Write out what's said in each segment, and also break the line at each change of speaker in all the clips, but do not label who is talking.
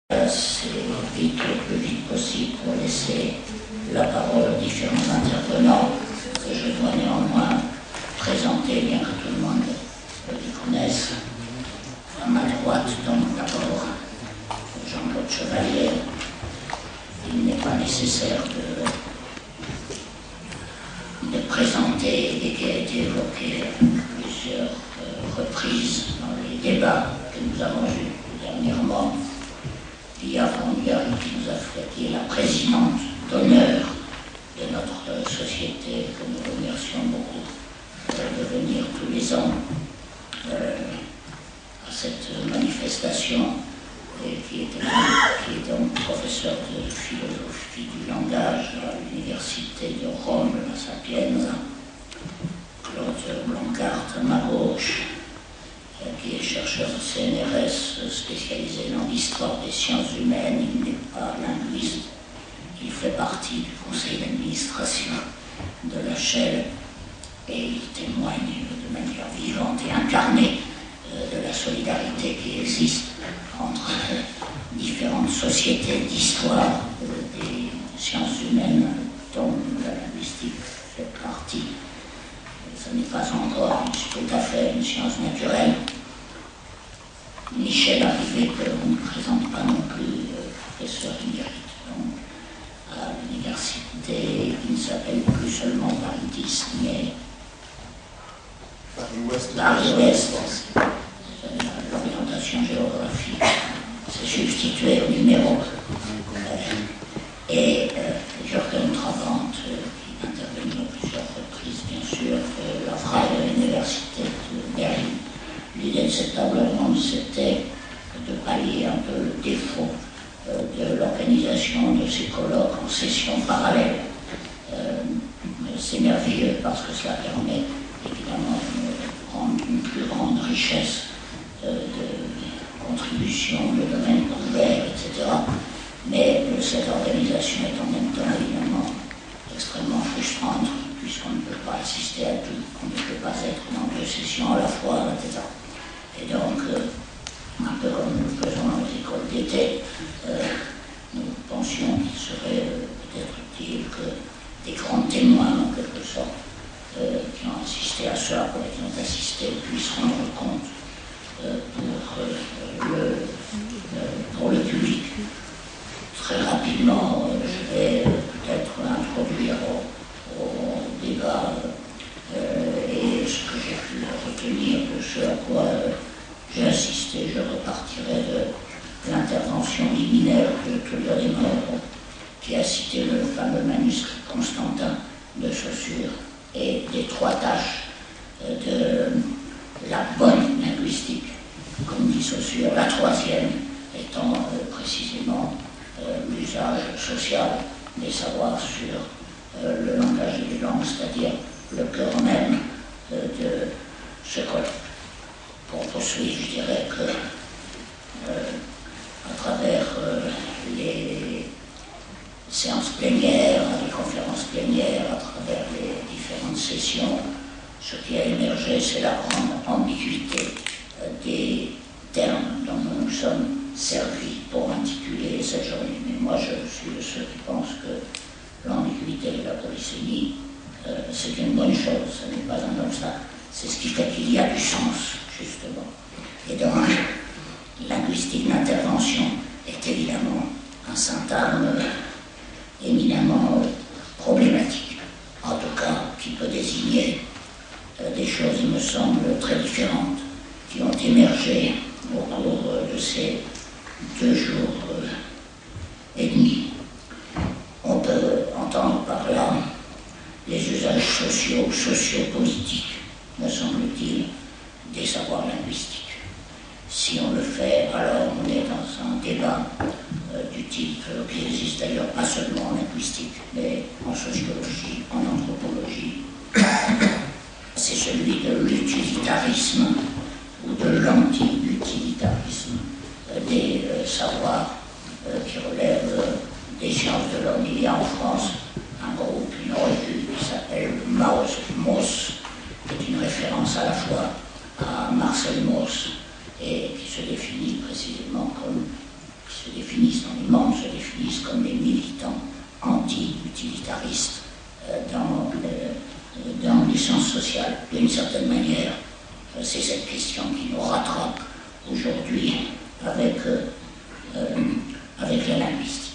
C'est vite, le plus vite possible pour laisser la parole aux différents intervenants que je dois néanmoins présenter, bien que tout le monde les connaisse. À ma droite, donc d'abord Jean-Claude Chevalier. Il n'est pas nécessaire de présenter et qui a été évoqué à plusieurs reprises dans les débats que nous avons eus dernièrement. Lia Fondial, qui est la présidente d'honneur de notre société, que nous remercions beaucoup de venir tous les ans à cette manifestation, et qui est donc professeur de philosophie du langage à l'université de Rome, La Sapienza. Claude Blancart à ma gauche, qui est chercheur au CNRS spécialisé dans l'histoire des sciences humaines. Il n'est pas linguiste, il fait partie du conseil d'administration de la Shell et il témoigne de manière vivante et incarnée de la solidarité qui existe entre différentes sociétés d'histoire des sciences humaines dont la linguistique fait partie. Ce n'est pas encore tout à fait une science naturelle. Michel Arrivé, que l'on ne présente pas non plus, professeur émérite à l'université qui ne s'appelle plus seulement Paris 10, mais Paris-Ouest. L'orientation géographique s'est substituée au numéro. Et Jürgen Trabant, qui est intervenu à plusieurs reprises, bien sûr, la Freie Université de Berlin. L'idée de cette table ronde, c'était de pallier un peu le défaut de l'organisation de ces colloques en sessions parallèles. C'est merveilleux parce que cela permet évidemment une plus grande richesse de contributions, de domaines couverts, etc. Mais cette organisation est en même temps évidemment extrêmement frustrante puisqu'on ne peut pas assister à tout, on ne peut pas être dans deux sessions à la fois, etc. Et donc, un peu comme nous le faisons dans les écoles d'été, nous pensions qu'il serait peut-être utile que des grands témoins, en quelque sorte, qui ont assisté à cela, ou qui ont assisté, puissent rendre compte pour le public. Très rapidement, je vais peut-être introduire au débat et ce que j'ai pu retenir de ce à quoi j'ai assisté. Je repartirai de l'intervention liminaire de Claude Desmaures, qui a cité le fameux manuscrit Constantin de Saussure et des trois tâches de la bonne linguistique, comme dit Saussure, la troisième étant précisément l'usage social des savoirs sur le langage et les langues, c'est-à-dire le cœur même de ce colloque. Pour poursuivre, je dirais que à travers les séances plénières, les conférences plénières, à travers les différentes sessions, ce qui a émergé, c'est la grande ambiguïté des termes dont nous nous sommes servis pour intituler cette journée. Mais moi, je suis de ceux qui pensent que l'ambiguïté et la polysémie, c'est une bonne chose, ce n'est pas un obstacle. C'est ce qui fait qu'il y a du sens, justement. Et donc, linguistique d'intervention est évidemment un syntagme éminemment problématique, en tout cas qui peut désigner des choses, il me semble, très différentes, qui ont émergé au cours de ces 2 jours et demi. On peut entendre par là les usages sociaux, sociopolitiques, me semble-t-il, des savoirs linguistiques. Si on le fait, alors on est dans un débat du type qui existe d'ailleurs pas seulement en linguistique, mais en sociologie, en anthropologie. C'est celui de l'utilitarisme ou de l'anti-utilitarisme des savoirs qui relèvent des sciences de l'homme. Il y a en France un groupe, une revue qui s'appelle Mauss, qui est une référence à la fois à Marcel Mauss et qui se définit précisément comme définissent, dont les membres se définissent comme des militants anti-utilitaristes dans les sciences sociales. D'une certaine manière, c'est cette question qui nous rattrape aujourd'hui avec la linguistique.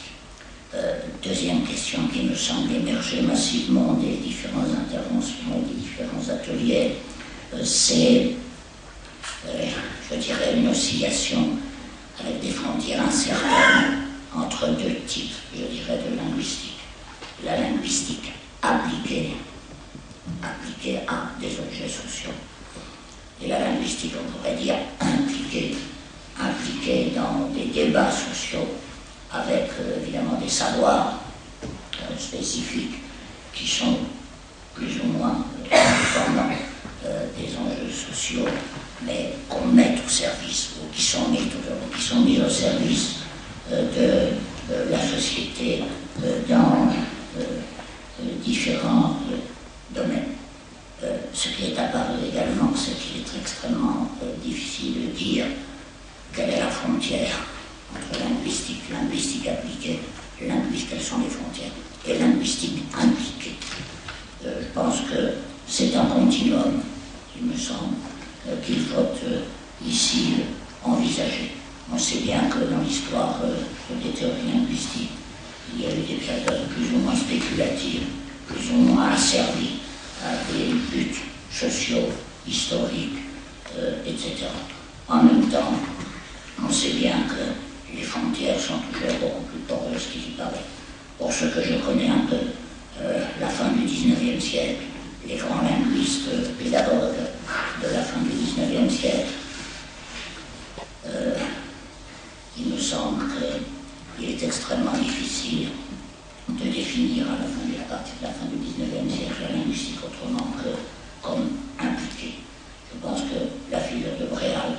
Deuxième question qui me semble émerger massivement des différentes interventions et des différents ateliers, c'est, je dirais, une oscillation avec des frontières incertaines entre deux types, je dirais, de linguistique. La linguistique appliquée à des objets sociaux, et la linguistique, on pourrait dire, impliquée dans des débats sociaux, avec évidemment des savoirs spécifiques qui sont plus ou moins dépendants des enjeux sociaux, mais qu'on met au service, ou qui sont mis au service de la société dans différents domaines. Ce qui est apparu également, c'est qu'il est extrêmement difficile de dire quelle est la frontière entre linguistique appliquée, quelles sont les frontières, et linguistique impliquée. Je pense que c'est un continuum, il me semble, qu'il faut ici envisager. On sait bien que dans l'histoire des théories linguistiques, il y a eu des périodes plus ou moins spéculatives, plus ou moins asservies à des buts sociaux, historiques, etc. En même temps, on sait bien que les frontières sont toujours beaucoup plus poreuses qu'il y paraît. Pour ceux que je connais un peu, la fin du XIXe siècle, les grands linguistes pédagogues de la fin du XIXe siècle, il me semble qu'il est extrêmement difficile de définir à partir de la fin du XIXe siècle la linguistique autrement que comme impliquée. Je pense que la figure de Bréal,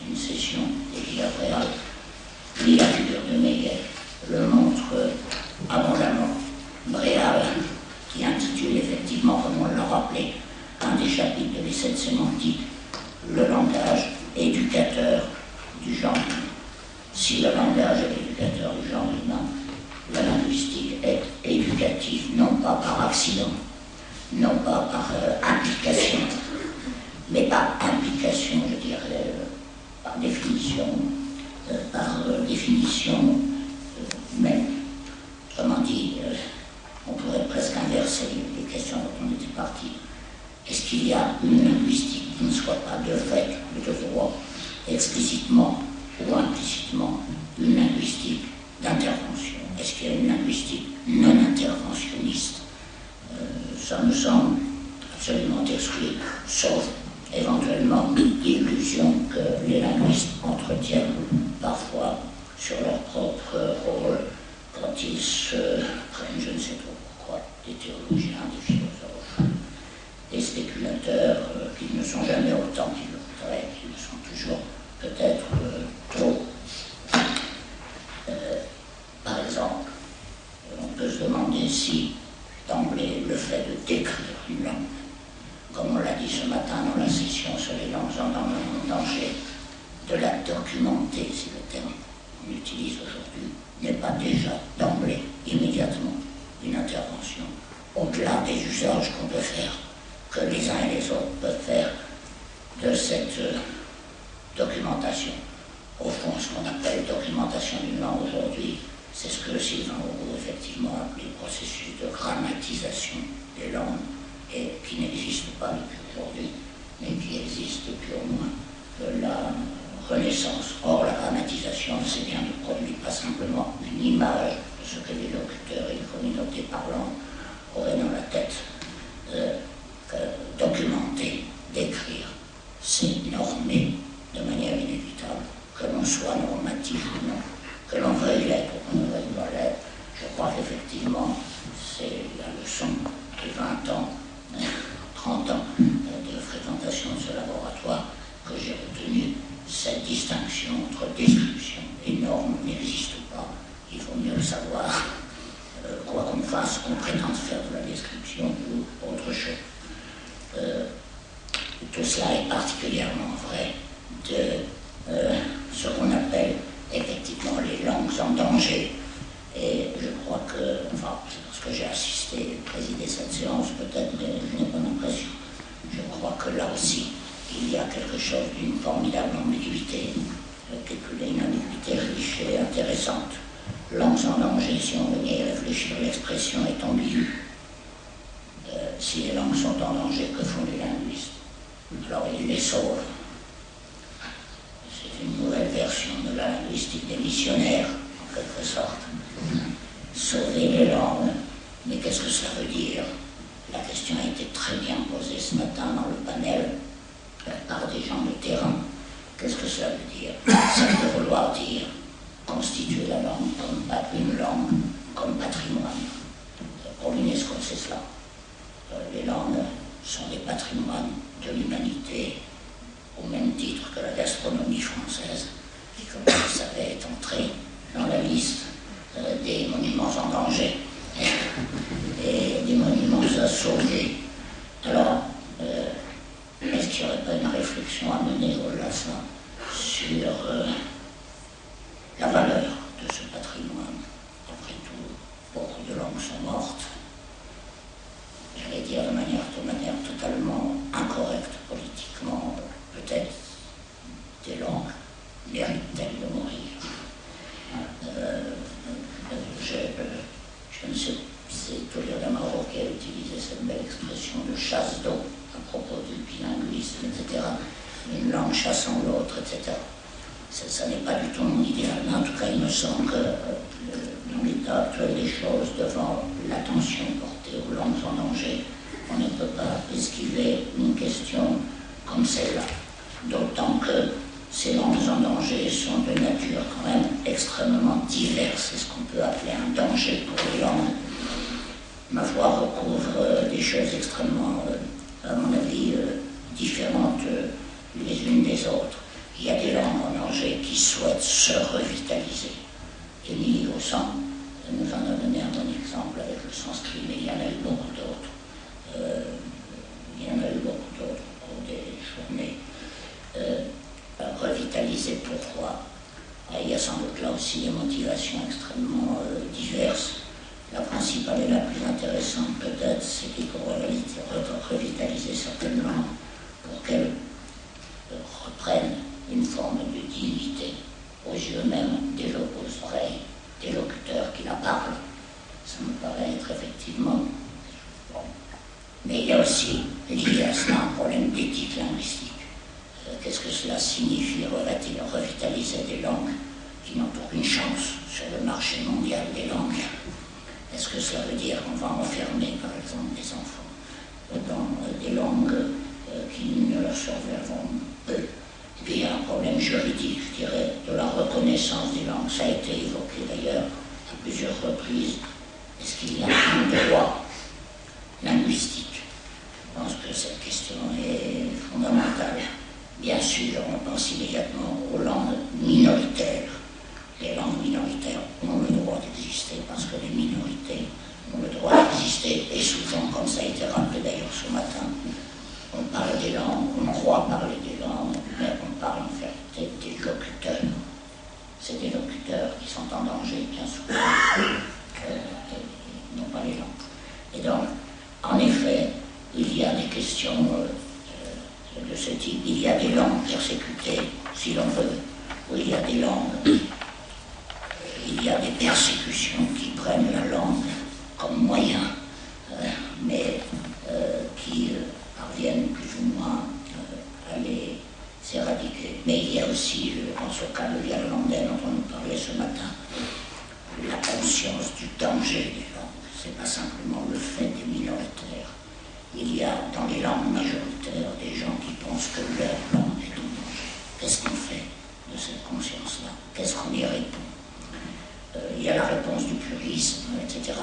une session dédiée à Bréal, puis la figure de Meillet le montre abondamment. Bréal, qui intitule effectivement, comme on l'a rappelé, un des chapitres de l'essai de sémantique, le langage éducateur du genre humain. Si le langage est éducateur du genre humain, la linguistique est éducative, non pas par accident, non pas par implication, mais par implication, je dirais, par définition même. Autrement dit, on pourrait presque inverser les questions dont on était parti. Est-ce qu'il y a une linguistique qui ne soit pas de fait ou de droit, explicitement ou implicitement, une linguistique d'intervention? Est-ce qu'il y a une linguistique non interventionniste? Ça me semble absolument exclu, sauf éventuellement l'illusion que les linguistes entretiennent parfois sur leur propre rôle quand ils se prennent, je ne sais trop pourquoi, des théologiens, des philosophes, des spéculateurs qui ne sont jamais autant qu'ils le voudraient, qui le sont toujours peut-être trop. Par exemple, on peut se demander si d'emblée le fait de décrire une langue, comme on l'a dit ce matin dans la session sur les langues en danger, de la documenter, si le terme qu'on utilise aujourd'hui n'est pas déjà d'emblée, immédiatement, une intervention, au-delà des usages qu'on peut faire, que les uns et les autres peuvent faire de cette documentation. Au fond, ce qu'on appelle documentation d'une langue aujourd'hui, c'est ce que Sylvain Auroux effectivement a appelé processus de grammatisation des langues, et qui n'existe pas depuis aujourd'hui, mais qui existe depuis au moins la Renaissance. Or, la grammatisation, c'est bien ne produit pas simplement une image de ce que les locuteurs et les communautés parlantes auraient dans la tête. Documenter, décrire, c'est normer de manière inévitable, que l'on soit normatif ou non, que l'on veuille l'être ou qu'on ne veuille pas l'être. Je crois qu'effectivement, c'est la leçon de 20 ans, 30 ans de fréquentation de ce laboratoire que j'ai retenu. Cette distinction entre description et norme n'existe pas. Il faut mieux le savoir, quoi qu'on fasse, qu'on prétende faire de la description ou autre chose. Tout cela est particulièrement vrai de ce qu'on appelle effectivement les langues en danger. danger. Et je crois que, enfin, c'est parce que j'ai assisté, présidé cette séance peut-être, mais je n'ai pas l'impression. Je crois que là aussi, il y a quelque chose d'une formidable ambiguïté, une ambiguïté riche et intéressante. Langues en danger, si on veut y réfléchir, l'expression est ambiguë. Si les langues sont en danger, que font les linguistes? Alors ils les sauvent. C'est une nouvelle version de la linguistique des missionnaires, en quelque sorte. Sauver les langues, mais qu'est-ce que cela veut dire? La question a été très bien posée ce matin dans le panel par des gens de terrain. Qu'est-ce que cela veut dire? Ça veut vouloir dire constituer la langue comme une langue, comme patrimoine. Pour l'UNESCO, c'est cela. Les langues sont des patrimoines de l'humanité, au même titre que la gastronomie française, qui, comme vous le savez, est entrée dans la liste des monuments en danger et des monuments à sauver. Alors, est-ce qu'il n'y aurait pas une réflexion à mener au-delà de ça sur la valeur de ce patrimoine? Après tout, beaucoup de langues sont mortes. J'allais dire de manière totalement incorrecte politiquement, peut-être des langues méritent-elles de mourir? Je ne sais, c'est Tolir Damaro qui a utilisé cette belle expression de chasse d'eau à propos du bilinguisme, etc. Une langue chassant l'autre, etc. Ça n'est pas du tout mon idéal, mais en tout cas, il me semble que dans l'état actuel des choses, devant l'attention portée aux langues en danger, on ne peut pas esquiver une question comme celle-là. D'autant que ces langues en danger sont de nature quand même extrêmement diverse. C'est ce qu'on peut appeler un danger pour les langues. Ma voix recouvre des choses extrêmement, à mon avis, différentes les unes des autres. Il y a des langues en danger qui souhaitent se revitaliser. Émilie Gossan nous en a donné un bon exemple avec le sanskrit, mais il y en a eu beaucoup d'autres. Au cours des journées. Revitaliser, pourquoi? Il y a sans doute là aussi des motivations extrêmement diverses. La principale et la plus intéressante peut-être, c'est qu'il faut revitaliser certaines langues pour qu'elles reprennent une forme de dignité aux yeux même des oreilles des locuteurs qui la parlent. Ça me paraît être effectivement bon. Mais il y a aussi lié à cela un problème d'éthique linguistique. Qu'est-ce que cela signifie revitaliser des langues qui n'ont aucune chance sur le marché mondial des langues? Est-ce que cela veut dire qu'on va enfermer, par exemple, des enfants dans des langues qui ne leur serviront peu? Et puis il y a un problème juridique, je dirais, de la reconnaissance des langues. Ça a été évoqué d'ailleurs à plusieurs reprises. Est-ce qu'il y a un droit linguistique? Je pense que cette question est fondamentale. Bien sûr, on pense immédiatement aux langues minoritaires. Les langues minoritaires ont le droit d'exister parce que les minorités ont le droit d'exister. Et souvent, comme ça a été rappelé d'ailleurs ce matin, on parle des langues, on croit parler des langues, mais on parle en fait des locuteurs. C'est des locuteurs qui sont en danger, bien souvent, non pas les langues. Et donc, en effet, il y a des questions de ce type. Il y a des langues persécutées, si l'on veut, ou il y a des langues, il y a des persécutions qui prennent la langue comme moyen, mais qui parviennent plus ou moins à les éradiquer. Mais il y a aussi, dans ce cas de l'Irlandais dont on nous parlait ce matin, la conscience du danger des langues. Ce n'est pas simplement le fait des minoritaires. Il y a dans les langues majoritaires des gens qui pensent que leur langue est en danger. Qu'est-ce qu'on fait de cette conscience-là? Qu'est-ce qu'on y répond? Il y a la réponse du purisme, etc.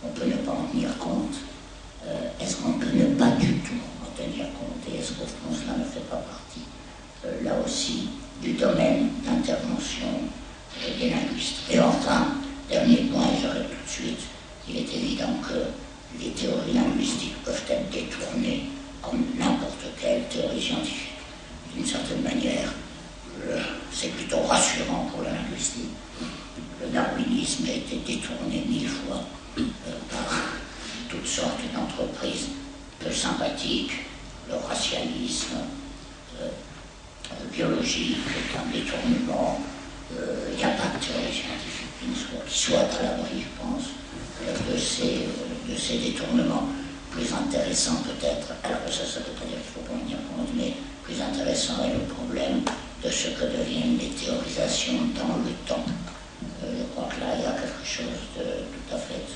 On peut ne pas en tenir compte. Est-ce qu'on peut ne pas du tout en tenir compte? Et est-ce qu'au fond cela ne fait pas partie, là aussi, du domaine d'intervention des linguistes? Et enfin, dernier point, et j'arrête tout de suite, il est évident que les théories linguistiques peuvent être détournées comme n'importe quelle théorie scientifique. D'une certaine manière, c'est plutôt rassurant pour la linguistique. Le le darwinisme a été détourné 1000 fois par toutes sortes d'entreprises peu sympathiques, le racialisme biologique est un détournement. Il n'y a pas de théorie scientifique qui soit à l'abri, je pense, de ces détournements. Plus intéressant peut-être, alors ça ne veut pas dire qu'il faut pas en tenir compte, mais plus intéressant est le problème de ce que deviennent les théorisations dans le temps. Je crois que là, il y a quelque chose de tout à fait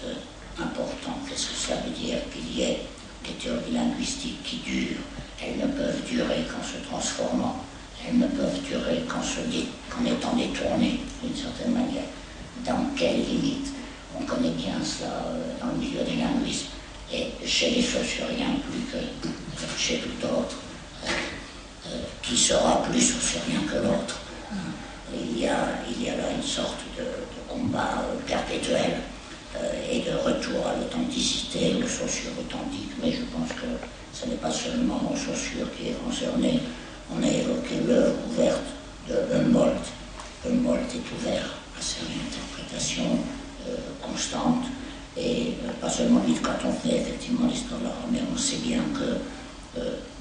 important. Qu'est-ce que ça veut dire qu'il y ait des théories linguistiques qui durent? Elles ne peuvent durer qu'en se transformant. Elles ne peuvent durer qu'en étant détournées d'une certaine manière. Dans quelles limites? On connaît bien cela dans le milieu des linguistes. Et chez les saussuriens plus que chez tout autre, qui sera plus saussurien que l'autre. Il y a là une sorte de combat perpétuel et de retour à l'authenticité, aux chaussures authentiques. Mais je pense que ce n'est pas seulement aux chaussures qui est concerné. On a évoqué l'œuvre ouverte de Humboldt. Humboldt est ouvert à ces réinterprétations constantes. Et pas seulement quand on fait effectivement l'histoire de l'art, mais on sait bien que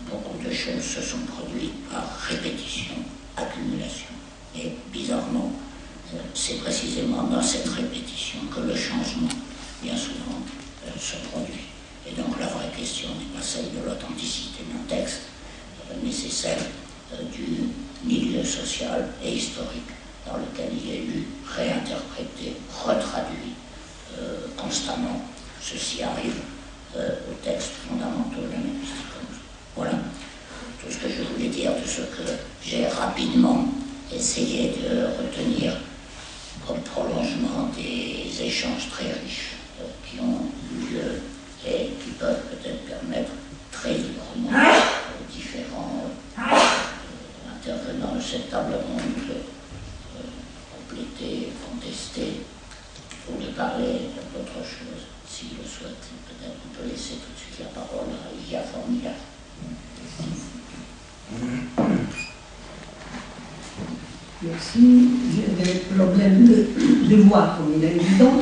beaucoup de choses se sont produites par répétition, accumulation. Et bizarrement, c'est précisément dans cette répétition que le changement, bien souvent, se produit. Et donc la vraie question n'est pas celle de l'authenticité d'un texte, mais c'est celle du milieu social et historique dans lequel il est lu, réinterprété, retraduit constamment. Ceci arrive aux textes fondamentaux de la linguistique. Voilà tout ce que je voulais dire de ce que j'ai rapidement essayé de retenir comme prolongement des échanges très riches qui ont eu lieu et qui peuvent peut-être permettre très librement aux différents intervenants de cette table ronde de compléter, contester ou de parler d'autre chose, s'il le souhaite. Peut-être on peut laisser tout de suite la parole à Ia Formila.
Merci. J'ai des problèmes de voix, comme il est évident.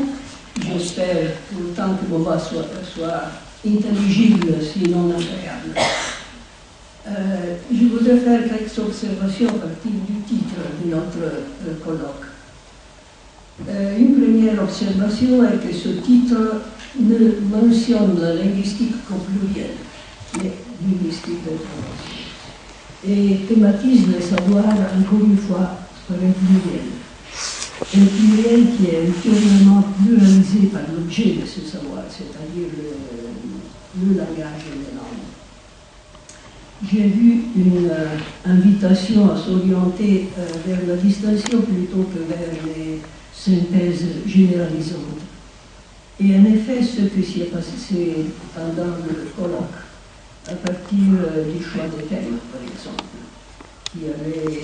J'espère pourtant que ma voix soit intelligible, sinon agréable. Je voudrais faire quelques observations à partir du titre de notre colloque. Une première observation est que ce titre ne mentionne la linguistique qu'au pluriel, mais linguistique d'intervention, et thématise le savoir encore une fois par un pluriel. Un pluriel qui est ultérieurement pluralisé par l'objet de ce savoir, c'est-à-dire le langage et les langues. J'ai vu une invitation à s'orienter vers la distinction plutôt que vers les synthèses généralisantes. Et en effet, ce qui s'y est passé pendant le colloque, à partir du choix des thèmes, par exemple, qui avaient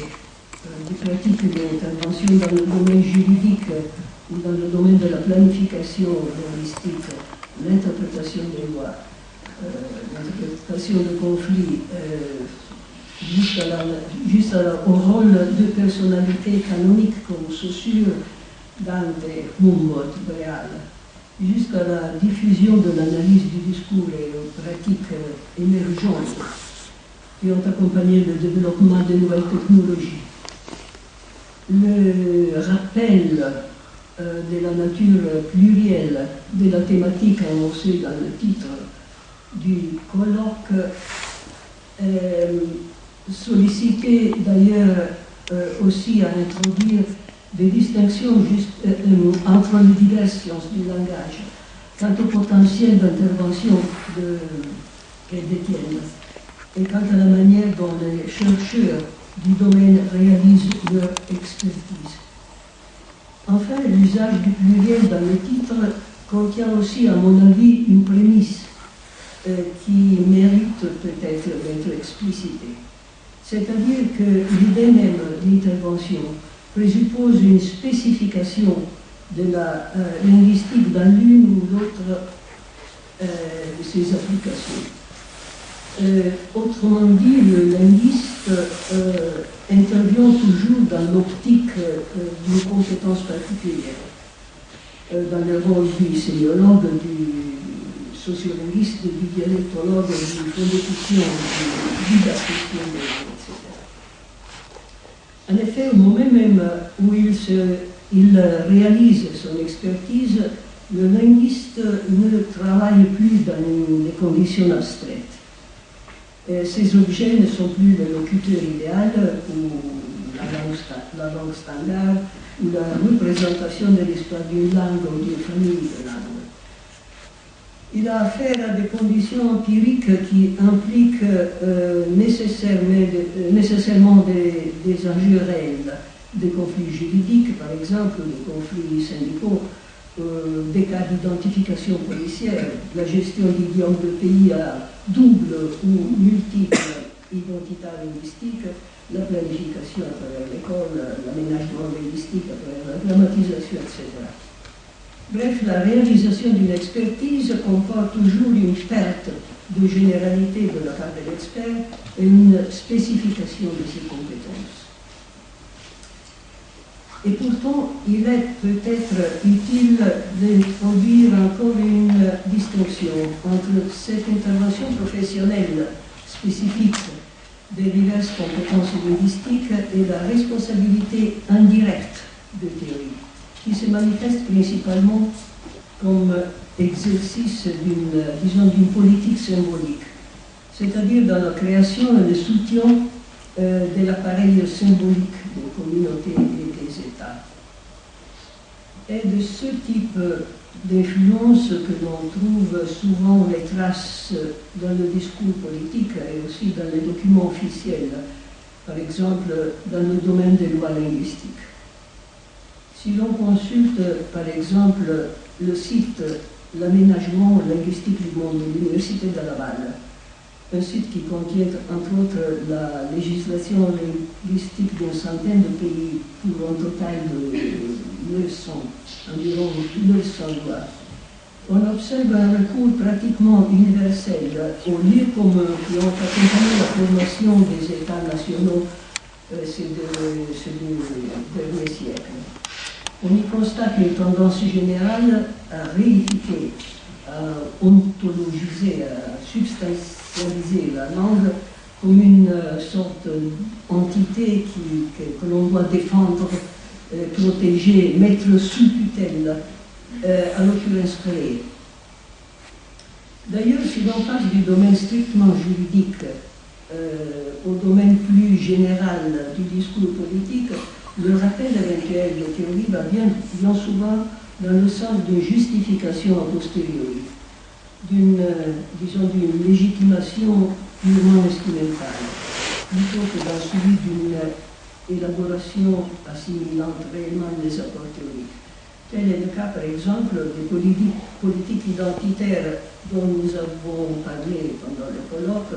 des pratiques d'intervention dans le domaine juridique ou dans le domaine de la planification linguistique, l'interprétation des lois, l'interprétation de conflits, au rôle de personnalité canonique comme Saussure, Dante, Humboldt, Breal, jusqu'à la diffusion de l'analyse du discours et aux pratiques émergentes qui ont accompagné le développement de nouvelles technologies. Le rappel de la nature plurielle de la thématique annoncée dans le titre du colloque sollicitait d'ailleurs aussi à introduire des distinctions entre les diverses sciences du langage quant au potentiel d'intervention qu'elles détiennent et quant à la manière dont les chercheurs du domaine réalisent leur expertise. Enfin, l'usage du pluriel dans le titre contient aussi, à mon avis, une prémisse qui mérite peut-être d'être explicitée. C'est-à-dire que l'idée même d'intervention présuppose une spécification de la linguistique dans l'une ou l'autre de ses applications. Autrement dit, le linguiste intervient toujours dans l'optique d'une compétence particulière. dans le rôle du sémiologue, du sociolinguiste, du dialectologue, du phonéticien, du didacticien, etc. En effet, au moment même où il réalise son expertise, le linguiste ne travaille plus dans des conditions abstraites. Ces objets ne sont plus le locuteur idéal ou la langue standard ou la représentation de l'histoire d'une langue ou d'une famille de langues. Il a affaire à des conditions empiriques qui impliquent nécessairement des enjeux réels, des conflits juridiques, par exemple, des conflits syndicaux, des cas d'identification policière, la gestion d'idiomes de pays à double ou multiple identité linguistique, la planification à travers l'école, l'aménagement linguistique à travers la grammatisation, etc. Bref, la réalisation d'une expertise comporte toujours une perte de généralité de la part de l'expert et une spécification de ses compétences. Et pourtant, il est peut-être utile d'introduire encore une distinction entre cette intervention professionnelle spécifique des diverses compétences linguistiques et la responsabilité indirecte de théorie, qui se manifeste principalement comme exercice d'une politique symbolique, c'est-à-dire dans la création et le soutien de l'appareil symbolique des communautés et des États. Et de ce type d'influence que l'on trouve souvent les traces dans le discours politique et aussi dans les documents officiels, par exemple dans le domaine des lois linguistiques. Si l'on consulte par exemple le site L'aménagement linguistique du monde de l'Université de Laval, un site qui contient entre autres la législation linguistique d'une centaine de pays pour un total de 900, environ 900 lois, on observe un recours pratiquement universel aux lieux communs qui ont accompagné la formation des États nationaux ces derniers siècles. On y constate une tendance générale à réifier, à ontologiser, à substantialiser la langue comme une sorte d'entité que l'on doit défendre, protéger, mettre sous tutelle, à l'occurrence créée. D'ailleurs, si l'on passe du domaine strictement juridique au domaine plus général du discours politique, le rappel éventuel de théorie va bien souvent dans le sens d'une justification a posteriori, d'une légitimation purement instrumentale, plutôt que dans celui d'une élaboration assimilante réellement les apports théoriques. Tel est le cas, par exemple, des politiques identitaires dont nous avons parlé pendant le colloque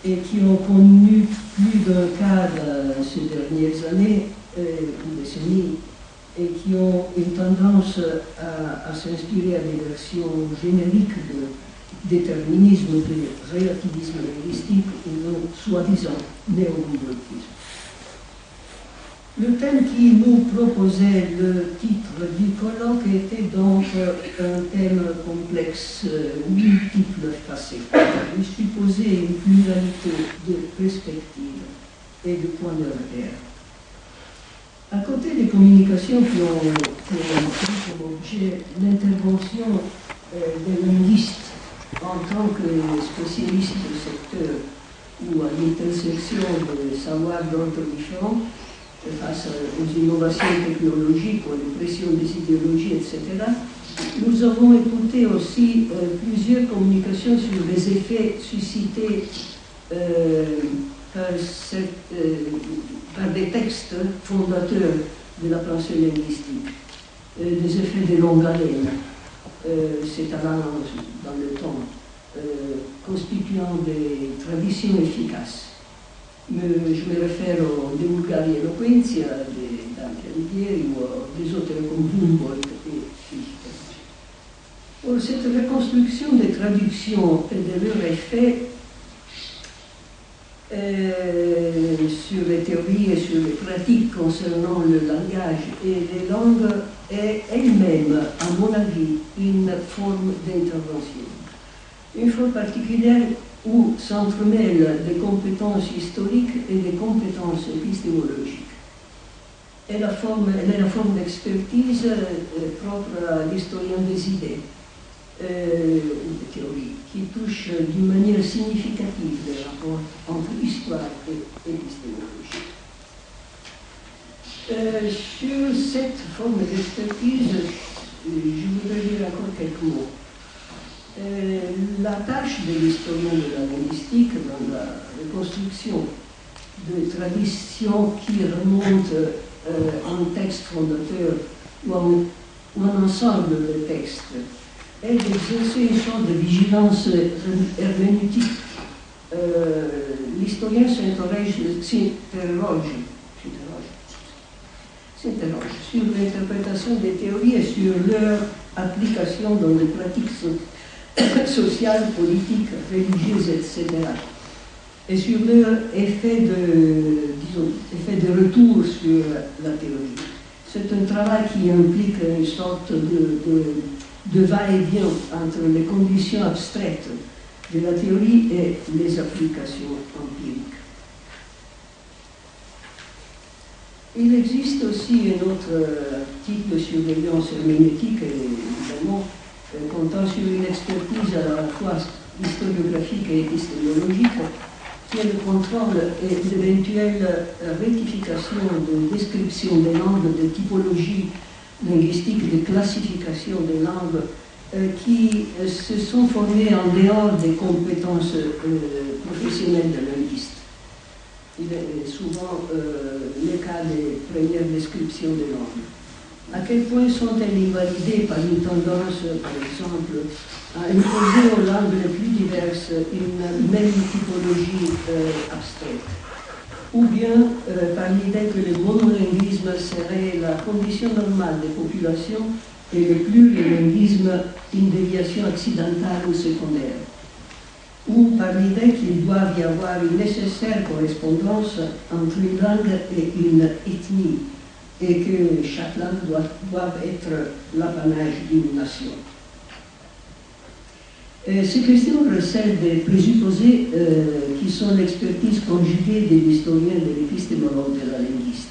et qui ont connu plus d'un cas ces dernières années ou décennies et qui ont une tendance à s'inspirer à des versions génériques de déterminisme, de relativisme linguistique ou de soi-disant néo-linguisme. Le thème qui nous proposait le titre du colloque était donc un thème complexe, multiple facettes. Il supposait une pluralité de perspectives et de points de repère. À côté des communications qui ont pris comme objet l'intervention des linguistes en tant que spécialistes du secteur ou à l'intersection de savoirs d'ordre différents, face aux innovations technologiques, aux pressions des idéologies, etc., nous avons écouté aussi plusieurs communications sur les effets suscités par des textes fondateurs de la pensée linguistique, des effets de longue haleine, s'étalant dans le temps, constituant des traditions efficaces. Je me réfère au De Vulgari Eloquentia d'Anche Alighieri ou des auteurs comme Humboldt et Fichte. Or, cette reconstruction des traductions et de leurs effets sur les théories et sur les pratiques concernant le langage et les langues est elle-même, à mon avis, une forme d'intervention. Une forme particulière où s'entremêlent des compétences historiques et des compétences épistémologiques. Elle est la forme d'expertise propre à l'historien des idées, ou de théorie, qui touche d'une manière significative les rapports entre histoire et épistémologie. Sur cette forme d'expertise, je voudrais dire encore quelques mots. La tâche de l'historien de la linguistique dans la reconstruction de traditions qui remontent à un texte fondateur ou un ensemble de textes est d'exercer une sorte de vigilance herméneutique. L'historien s'interroge sur l'interprétation des théories et sur leur application dans les pratiques sociales, politiques, religieuses, etc. Et sur leur effet de retour sur la théorie. C'est un travail qui implique une sorte de va-et-vient entre les conditions abstraites de la théorie et les applications empiriques. Il existe aussi un autre type de surveillance herméneutique, évidemment, comptant sur une expertise à la fois historiographique et épistémologique, qui est le contrôle et l'éventuelle rectification de description des langues, de typologie linguistique, de classification des langues qui se sont formées en dehors des compétences professionnelles de linguistes. Il est souvent le cas des premières descriptions des langues. À quel point sont-elles invalidées par une tendance, par exemple, à imposer aux langues les plus diverses une même typologie abstraite, ou bien par l'idée que le monolinguisme serait la condition normale des populations et le plurilinguisme une déviation accidentale ou secondaire, ou par l'idée qu'il doit y avoir une nécessaire correspondance entre une langue et une ethnie, et que chaque langue doit être l'apanage d'une nation. Ces questions recèlent des présupposés qui sont l'expertise conjuguée de l'historien et de l'épistémologue de la linguiste.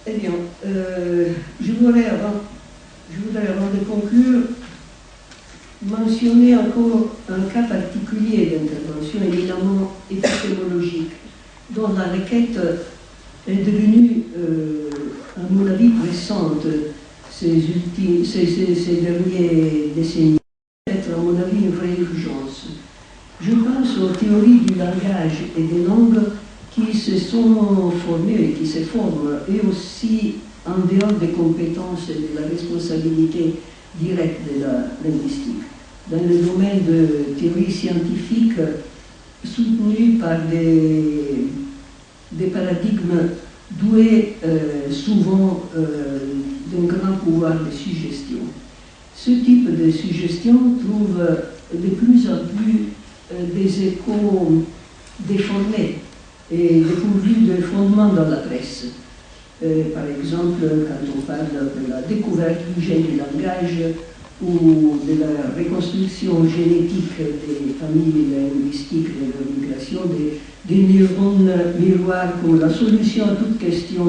Eh bien, je voudrais, avant de conclure, mentionner encore un cas particulier d'intervention éminemment épistémologique, dont la requête est devenue, à mon avis, pressante ces dernières décennies. Peut-être, à mon avis, une vraie urgence. Je pense aux théories du langage et des langues qui se sont formées et qui se forment, et aussi en dehors des compétences et de la responsabilité directe de la linguistique, dans le domaine de théories scientifiques soutenues par des paradigmes doués souvent d'un grand pouvoir de suggestion. Ce type de suggestion trouve de plus en plus des échos déformés et dépourvus de fondement dans la presse. Par exemple, quand on parle de la découverte du gène du langage ou de la reconstruction génétique des familles linguistiques de leur migration, des neurones miroirs comme la solution à toute question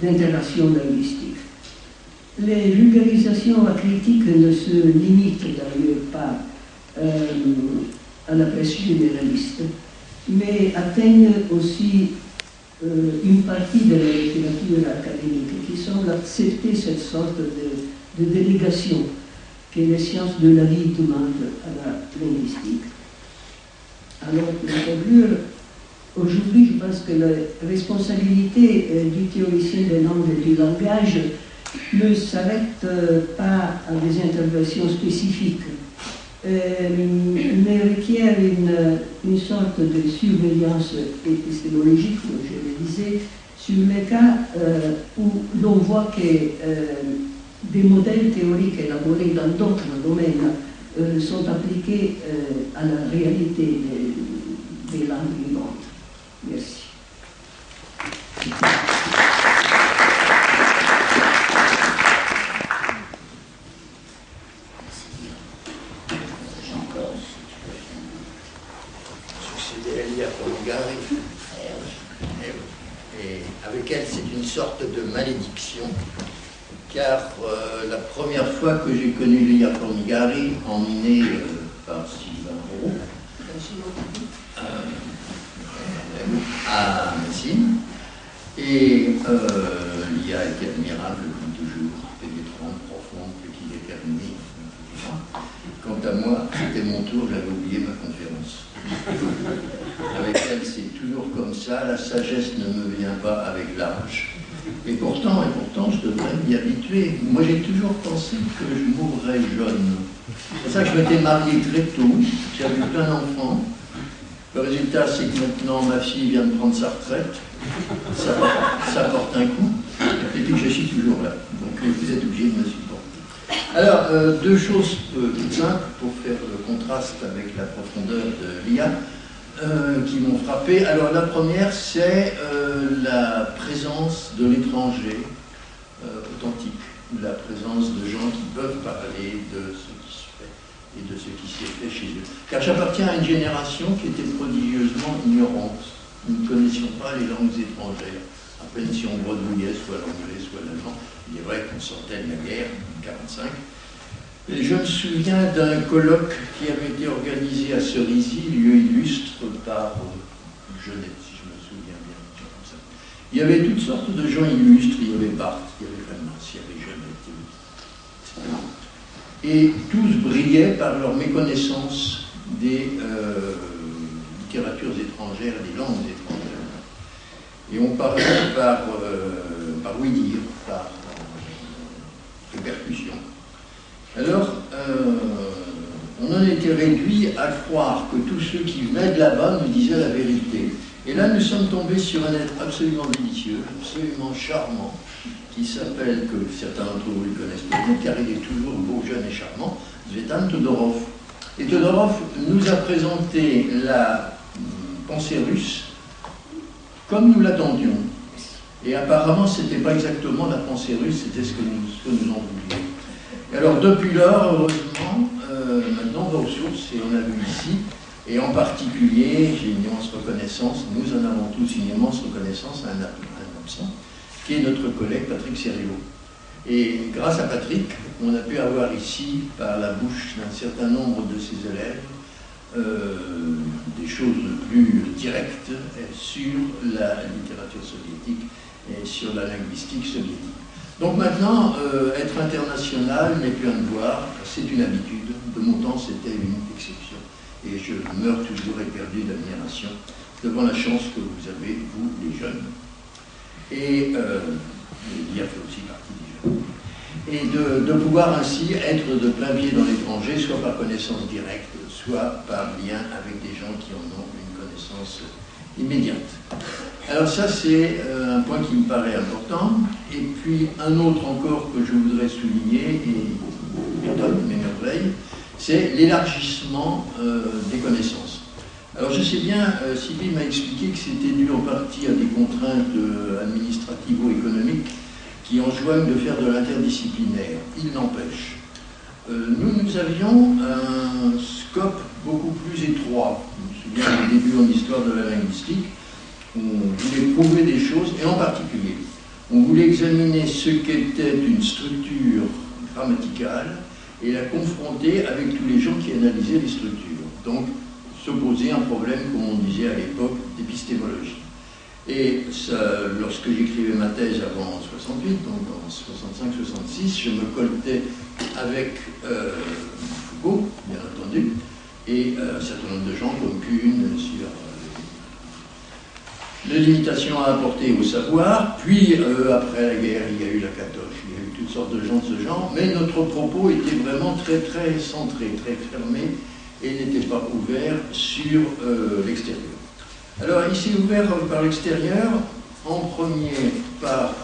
d'interaction linguistique. Les vulgarisations critiques ne se limitent d'ailleurs pas à la presse généraliste, mais atteignent aussi une partie de la littérature académique qui semble accepter cette sorte de délégation que les sciences de la vie demandent à la linguistique. Alors, pour conclure, aujourd'hui, je pense que la responsabilité du théoricien des langues et du langage ne s'arrête pas à des interventions spécifiques, mais requiert une sorte de surveillance épistémologique, comme je le disais, sur les cas où l'on voit que des modèles théoriques élaborés dans d'autres domaines sont appliqués à la réalité des langues vivantes. Merci.
car la première fois que j'ai connu Lia Formigari, emmené par Sylvain Roux, à Messine, et Lia était admirable comme toujours, pénétrante, profonde, petit déterminée. Quant à moi, c'était mon tour, j'avais oublié ma conférence. Avec elle, c'est toujours comme ça, la sagesse ne me vient pas avec l'âge. Et pourtant, je devrais m'y habituer. Moi, j'ai toujours pensé que je mourrais jeune. C'est pour ça que je m'étais marié très tôt, j'avais eu plein d'enfants. Le résultat, c'est que maintenant, ma fille vient de prendre sa retraite. Ça porte un coup. Et puis, je suis toujours là. Donc, vous êtes obligés de me supporter. Alors, deux choses toutes simples pour faire le contraste avec la profondeur de l'IA qui m'ont frappé. Alors, la première, c'est la présence de l'étranger authentique, la présence de gens qui peuvent parler de ce qui se fait et de ce qui s'est fait chez eux. Car j'appartiens à une génération qui était prodigieusement ignorante. Nous ne connaissions pas les langues étrangères. À peine si on bredouillait soit l'anglais, soit l'allemand. Il est vrai qu'on sortait de la guerre en 1945. Et je me souviens d'un colloque qui avait été organisé à Cerisy, lieu illustre par Genette, si je me souviens bien. Comme ça. Il y avait toutes sortes de gens illustres. Il y avait Barthes, il y avait Vannes, il y avait Genette, etc. Et tous brillaient par leur méconnaissance des littératures étrangères, des langues étrangères. Et on parlait par oui-dire, par répercussion. Alors, on en était réduit à croire que tous ceux qui venaient de là-bas nous disaient la vérité. Et là, nous sommes tombés sur un être absolument délicieux, absolument charmant, qui s'appelle, que certains d'entre vous le connaissent peut-être, car il est toujours beau, jeune et charmant, Tzvetan Todorov. Et Todorov nous a présenté la pensée russe comme nous l'attendions. Et apparemment, ce n'était pas exactement la pensée russe, c'était ce que nous en voulions. Et alors, depuis lors, heureusement, maintenant, on va aux sources, et on a vu ici, et en particulier, j'ai une immense reconnaissance, nous en avons tous une immense reconnaissance à un absent, qui est notre collègue Patrick Sériot. Et grâce à Patrick, on a pu avoir ici, par la bouche d'un certain nombre de ses élèves, des choses plus directes sur la littérature soviétique et sur la linguistique soviétique. Donc maintenant, être international n'est plus un devoir, c'est une habitude. De mon temps, c'était une exception. Et je meurs toujours éperdu d'admiration devant la chance que vous avez, vous, les jeunes. Et il y a fait aussi partie des jeunes. Et de pouvoir ainsi être de plein pied dans l'étranger, soit par connaissance directe, soit par lien avec des gens qui en ont une connaissance immédiate. Alors ça, c'est un point qui me paraît important. Et puis un autre encore que je voudrais souligner, et étonne mes merveilles, c'est l'élargissement des connaissances. Alors je sais bien, Sylvie m'a expliqué que c'était dû en partie à des contraintes administrativo-économiques qui enjoignent de faire de l'interdisciplinaire. Il n'empêche. Nous avions un scope beaucoup plus étroit. Je me souviens au début en histoire de la linguistique, on voulait prouver des choses, et en particulier, on voulait examiner ce qu'était une structure grammaticale et la confronter avec tous les gens qui analysaient les structures. Donc, se poser un problème, comme on disait à l'époque, d'épistémologie. Et ça, lorsque j'écrivais ma thèse avant 68, donc en 65-66, je me coltais avec Foucault, bien entendu, et un certain nombre de gens comme Kuhn sur les limitations à apporter au savoir. Puis, après la guerre, il y a eu la Catoche, il y a eu toutes sortes de gens de ce genre, mais notre propos était vraiment très très centré, très fermé, et n'était pas ouvert sur l'extérieur. Alors, il s'est ouvert par l'extérieur, en premier par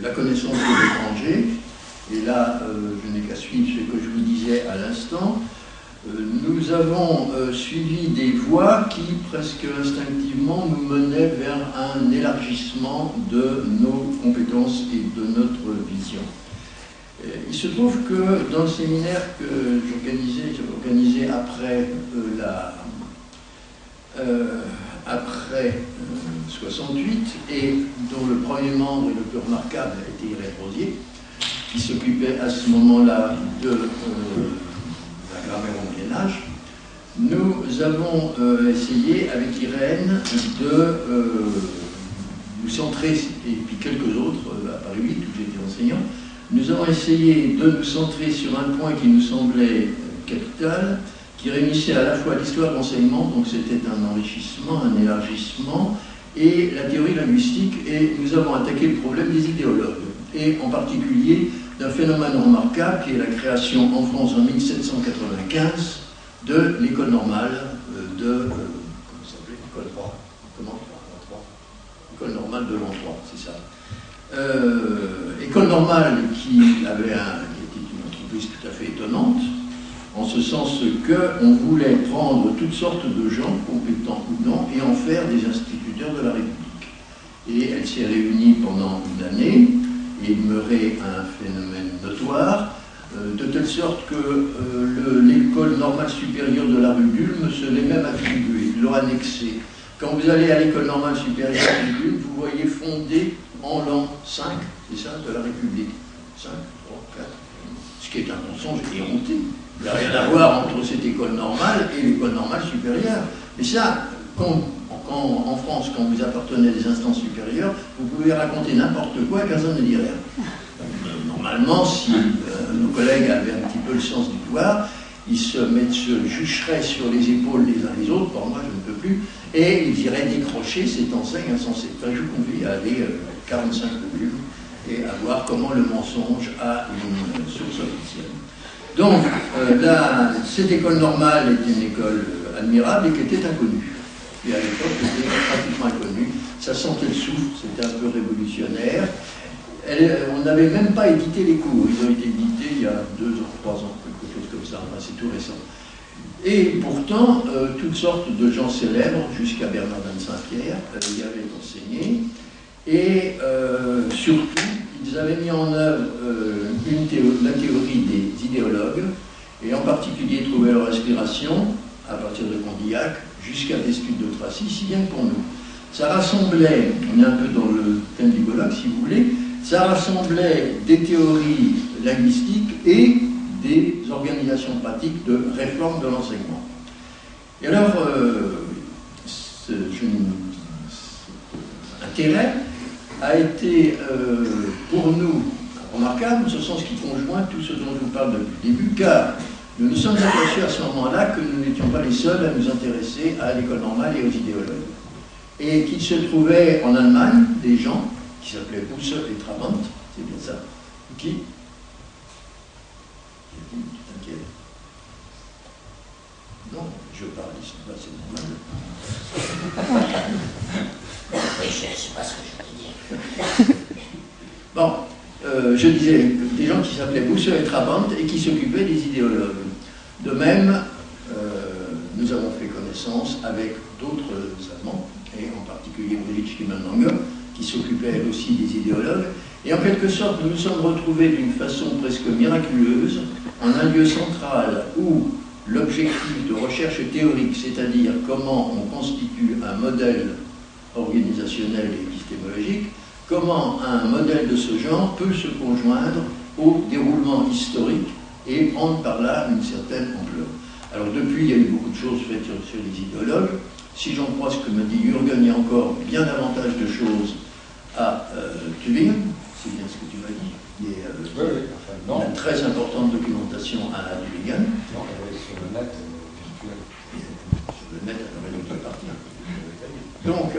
la connaissance de l'étranger, et là, je n'ai qu'à suivre ce que je vous disais à l'instant. Nous avons suivi des voies qui, presque instinctivement, nous menaient vers un élargissement de nos compétences et de notre vision. Il se trouve que dans le séminaire que j'avais organisé après après 68, et dont le premier membre et le plus remarquable a été Irène Rosier, qui s'occupait à ce moment-là de la grammaire au Moyen-Âge, nous avons essayé avec Irène de nous centrer, et puis quelques autres, à Paris 8, où j'étais enseignant, nous avons essayé de nous centrer sur un point qui nous semblait capital, qui réunissait à la fois l'histoire de l'enseignement, donc c'était un enrichissement, un élargissement, et la théorie linguistique, et nous avons attaqué le problème des idéologues, et en particulier d'un phénomène remarquable qui est la création en France en 1795 de l'école normale comment ça s'appelait, l'école 3. Comment École normale de l'an 3, c'est ça. École normale qui était une entreprise tout à fait étonnante, en ce sens qu'on voulait prendre toutes sortes de gens, compétents ou non, et en faire des instituteurs de la République. Et elle s'est réunie pendant une année, et demeurait un phénomène notoire, de telle sorte que l'école normale supérieure de la rue d'Ulm se l'est même attribuée, l'a annexée. Quand vous allez à l'école normale supérieure de l'Ulm, vous voyez fondée en l'an 5, c'est ça, de la République. 5, 3, 4, ce qui est un mensonge éhonté. Il n'y a rien à voir entre cette école normale et l'école normale supérieure. Mais ça, en France, quand vous appartenez à des instances supérieures, vous pouvez raconter n'importe quoi et personne ne dit rien. Normalement, si nos collègues avaient un petit peu le sens du devoir, ils se jucheraient sur les épaules les uns les autres, pour moi je ne peux plus, et ils iraient décrocher cette enseigne insensée. Enfin, je vous convie à aller 45 volumes et à voir comment le mensonge a une source officielle. Donc, cette école normale est une école admirable et qui était inconnue. Et à l'époque, c'était pratiquement inconnu. Ça sentait le souffle, c'était un peu révolutionnaire. On n'avait même pas édité les cours. Ils ont été édités il y a 2 ou 3 ans, quelque chose comme ça. Enfin, c'est tout récent. Et pourtant, toutes sortes de gens célèbres, jusqu'à Bernardin de Saint-Pierre, y avaient enseigné. Et surtout, ils avaient mis en œuvre la théorie des idéologues, et en particulier trouvé leur inspiration à partir de Condillac jusqu'à Descude de Tracy, si bien que pour nous. Ça rassemblait, on est un peu dans le thème du colloque si vous voulez, ça rassemblait des théories linguistiques et des organisations pratiques de réforme de l'enseignement. Et alors, intérêt a été pour nous remarquable, en ce sens qui conjoint tout ce dont je vous parle depuis le début, car nous nous sommes aperçus à ce moment-là que nous n'étions pas les seuls à nous intéresser à l'école normale et aux idéologues. Et qu'il se trouvait en Allemagne des gens qui s'appelaient Busse et Trabant, c'est bien ça, qui t'inquiète. Non, je parle, ils sont pas, c'est normal.
Oui, c'est pas ce que je voulais dire.
Bon, je disais, des gens qui s'appelaient Busse et Trabant et qui s'occupaient des idéologues. De même, nous avons fait connaissance avec d'autres Allemands, et en particulier Brigitte Schiemann-Lange, qui s'occupait elle aussi des idéologues. Et en quelque sorte, nous nous sommes retrouvés d'une façon presque miraculeuse en un lieu central où l'objectif de recherche théorique, c'est-à-dire comment on constitue un modèle organisationnel et épistémologique, comment un modèle de ce genre peut se conjoindre au déroulement historique et prendre par là une certaine ampleur. Alors depuis, il y a eu beaucoup de choses faites sur les idéologues. Si j'en crois ce que me dit Jürgen, il y a encore bien davantage de choses à Tübingen, c'est bien ce que tu m'as dit. Il y a une très importante documentation à Tübingen.
Non, sur le net virtuel.
Sur le net, alors, donc,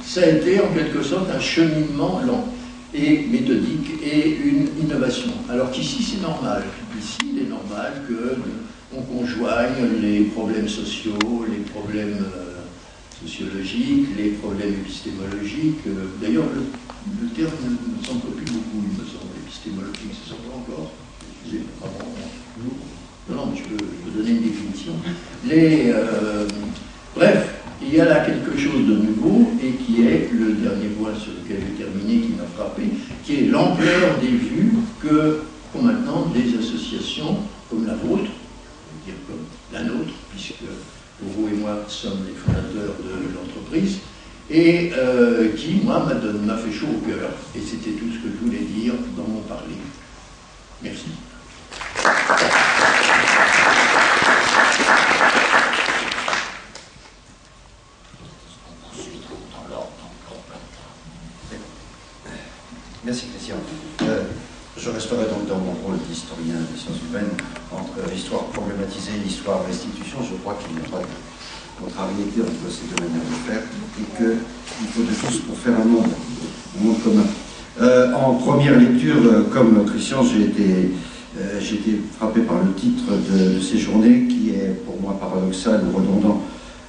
ça a été en quelque sorte un cheminement lent et méthodique et une innovation. Alors qu'ici, c'est normal. Ici, il est normal qu'on conjoigne les problèmes sociaux, les problèmes sociologiques, les problèmes épistémologiques. D'ailleurs, le terme ne s'emploie plus beaucoup, il me semble, épistémologique, ça s'emploie encore. Non, mais je peux donner une définition. Bref, il y a là quelque chose de nouveau et qui est le dernier point sur lequel j'ai terminé, qui m'a frappé, qui est l'ampleur des vues qu'ont maintenant des associations comme la vôtre, je veux dire comme la nôtre, puisque vous et moi sommes les fondateurs de l'entreprise, et et qui, moi, m'a fait chaud au cœur, et c'était tout ce que je voulais dire dans mon parler. Merci.
Merci Christian. Je resterai donc dans mon rôle d'historien des sciences humaines entre l'histoire problématisée et l'histoire restitution. Je crois qu'il n'y a pas de contrariété entre ces deux manières de faire et qu'il faut de tous pour faire un monde commun. En première lecture, comme Christian, j'ai été frappé par le titre de ces journées qui est pour moi paradoxal ou redondant.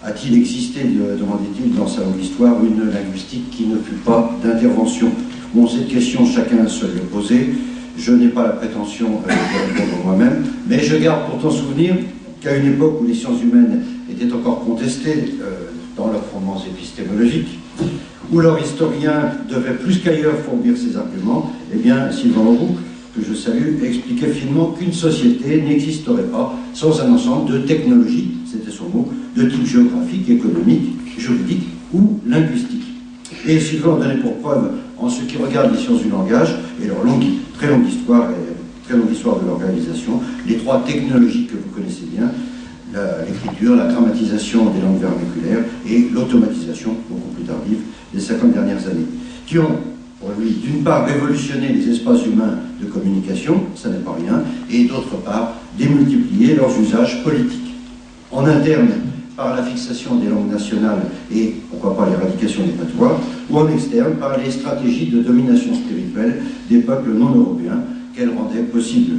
A-t-il existé, demandait-il, dans sa longue histoire, une linguistique qui ne fut pas d'intervention? Bon, cette question, chacun se l'est posée. Je n'ai pas la prétention de répondre moi-même, mais je garde pourtant souvenir qu'à une époque où les sciences humaines étaient encore contestées dans leurs fondements épistémologiques, où leur historien devait plus qu'ailleurs fourbir ses arguments, eh bien, Sylvain Auroux, que je salue, expliquait finement qu'une société n'existerait pas sans un ensemble de technologies, c'était son mot, de type géographique, économique, juridique ou linguistique. Et Sylvain en donnait pour preuve, en ce qui regarde les sciences du langage et leur très longue histoire de l'organisation, les trois technologies que vous connaissez bien, l'écriture, la grammatisation des langues vernaculaires et l'automatisation, beaucoup plus tardive, des 50 dernières années, qui ont, pour lui, d'une part, révolutionné les espaces humains de communication, ça n'est pas rien, et d'autre part, démultiplié leurs usages politiques. En interne, par la fixation des langues nationales et, pourquoi pas, l'éradication des patois, ou en externe, par les stratégies de domination spirituelle des peuples non européens qu'elles rendaient possibles.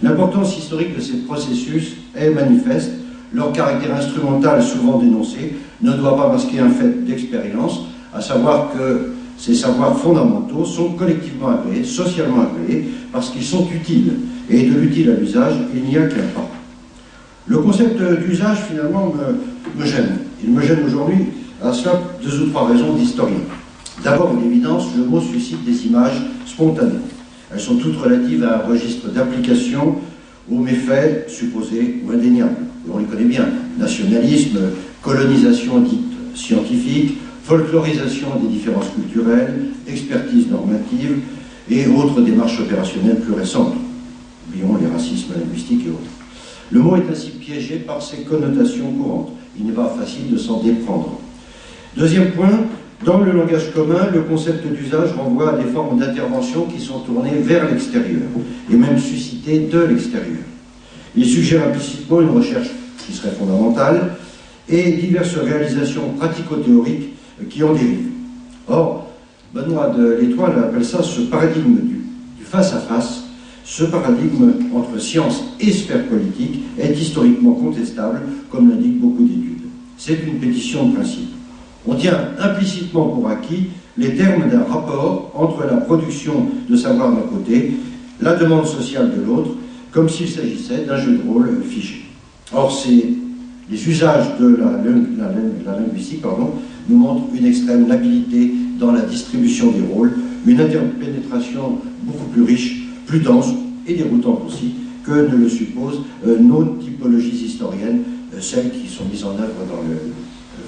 L'importance historique de ces processus est manifeste. Leur caractère instrumental, souvent dénoncé, ne doit pas masquer un fait d'expérience, à savoir que ces savoirs fondamentaux sont collectivement agréés, socialement agréés, parce qu'ils sont utiles. Et de l'utile à l'usage, il n'y a qu'un pas. Le concept d'usage, finalement, me gêne. Il me gêne aujourd'hui à cela deux ou trois raisons d'historien. D'abord, une évidence, le mot suscite des images spontanées. Elles sont toutes relatives à un registre d'application aux méfaits supposés ou indéniables. Et on les connaît bien. Nationalisme, colonisation dite scientifique, folklorisation des différences culturelles, expertise normative et autres démarches opérationnelles plus récentes. Oublions les racismes linguistiques et autres. Le mot est ainsi piégé par ses connotations courantes. Il n'est pas facile de s'en déprendre. Deuxième point, dans le langage commun, le concept d'usage renvoie à des formes d'intervention qui sont tournées vers l'extérieur, et même suscitées de l'extérieur. Il suggère implicitement une recherche qui serait fondamentale, et diverses réalisations pratico-théoriques qui en dérivent. Or, Benoît de l'Étoile appelle ça ce paradigme du face-à-face. Ce paradigme entre science et sphère politique est historiquement contestable, comme l'indiquent beaucoup d'études. C'est une pétition de principe. On tient implicitement pour acquis les termes d'un rapport entre la production de savoir d'un côté, la demande sociale de l'autre, comme s'il s'agissait d'un jeu de rôle figé. Or, les usages de la linguistique nous montrent une extrême labilité dans la distribution des rôles, une interpénétration beaucoup plus riche, plus dense et déroutante aussi que ne le supposent nos typologies historiennes, celles qui sont mises en œuvre dans le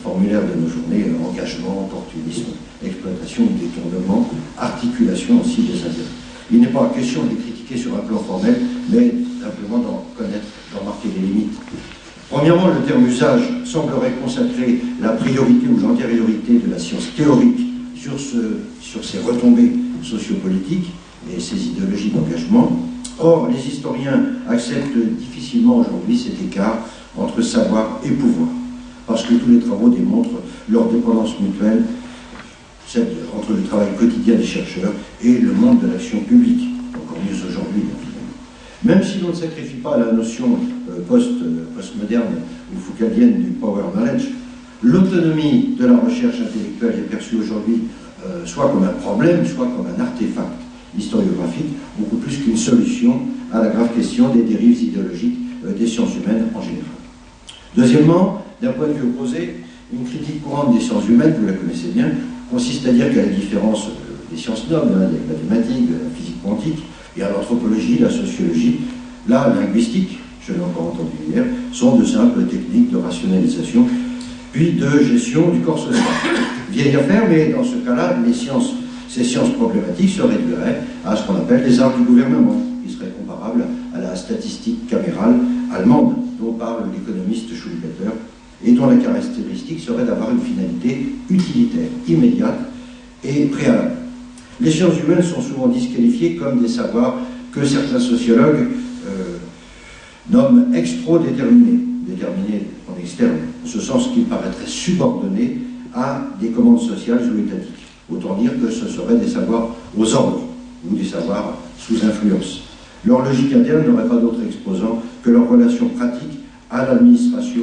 formulaire de nos journées, engagement, opportunisme, exploitation, détournement, articulation aussi des intérêts. Il n'est pas question de les critiquer sur un plan formel, mais simplement d'en connaître, d'en marquer les limites. Premièrement, le terme usage semblerait consacrer la priorité ou l'antériorité de la science théorique sur ses retombées sociopolitiques et ses idéologies d'engagement. Or, les historiens acceptent difficilement aujourd'hui cet écart entre savoir et pouvoir, parce que tous les travaux démontrent leur dépendance mutuelle, celle entre le travail quotidien des chercheurs et le monde de l'action publique, encore mieux aujourd'hui, évidemment. Même si l'on ne sacrifie pas la notion postmoderne ou foucaldienne du power knowledge, l'autonomie de la recherche intellectuelle est perçue aujourd'hui soit comme un problème, soit comme un artefact historiographique, beaucoup plus qu'une solution à la grave question des dérives idéologiques des sciences humaines en général. Deuxièmement, d'un point de vue opposé, une critique courante des sciences humaines, vous la connaissez bien, consiste à dire qu'à la différence des sciences nobles, des mathématiques, de la physique quantique, et à l'anthropologie, la sociologie, la linguistique, je l'ai encore entendu hier, sont de simples techniques de rationalisation, puis de gestion du corps social. vieille affaire, mais dans ce cas-là, ces sciences problématiques se réduiraient à ce qu'on appelle les arts du gouvernement, qui serait comparable à la statistique camérale allemande, dont parle l'économiste Schulpeter, et dont la caractéristique serait d'avoir une finalité utilitaire, immédiate et préalable. Les sciences humaines sont souvent disqualifiées comme des savoirs que certains sociologues nomment extro-déterminés, déterminés en externe, en ce sens qu'ils paraîtraient subordonnés à des commandes sociales ou étatiques. Autant dire que ce seraient des savoirs aux ordres ou des savoirs sous influence. Leur logique interne n'aurait pas d'autre exposant que leur relation pratique à l'administration,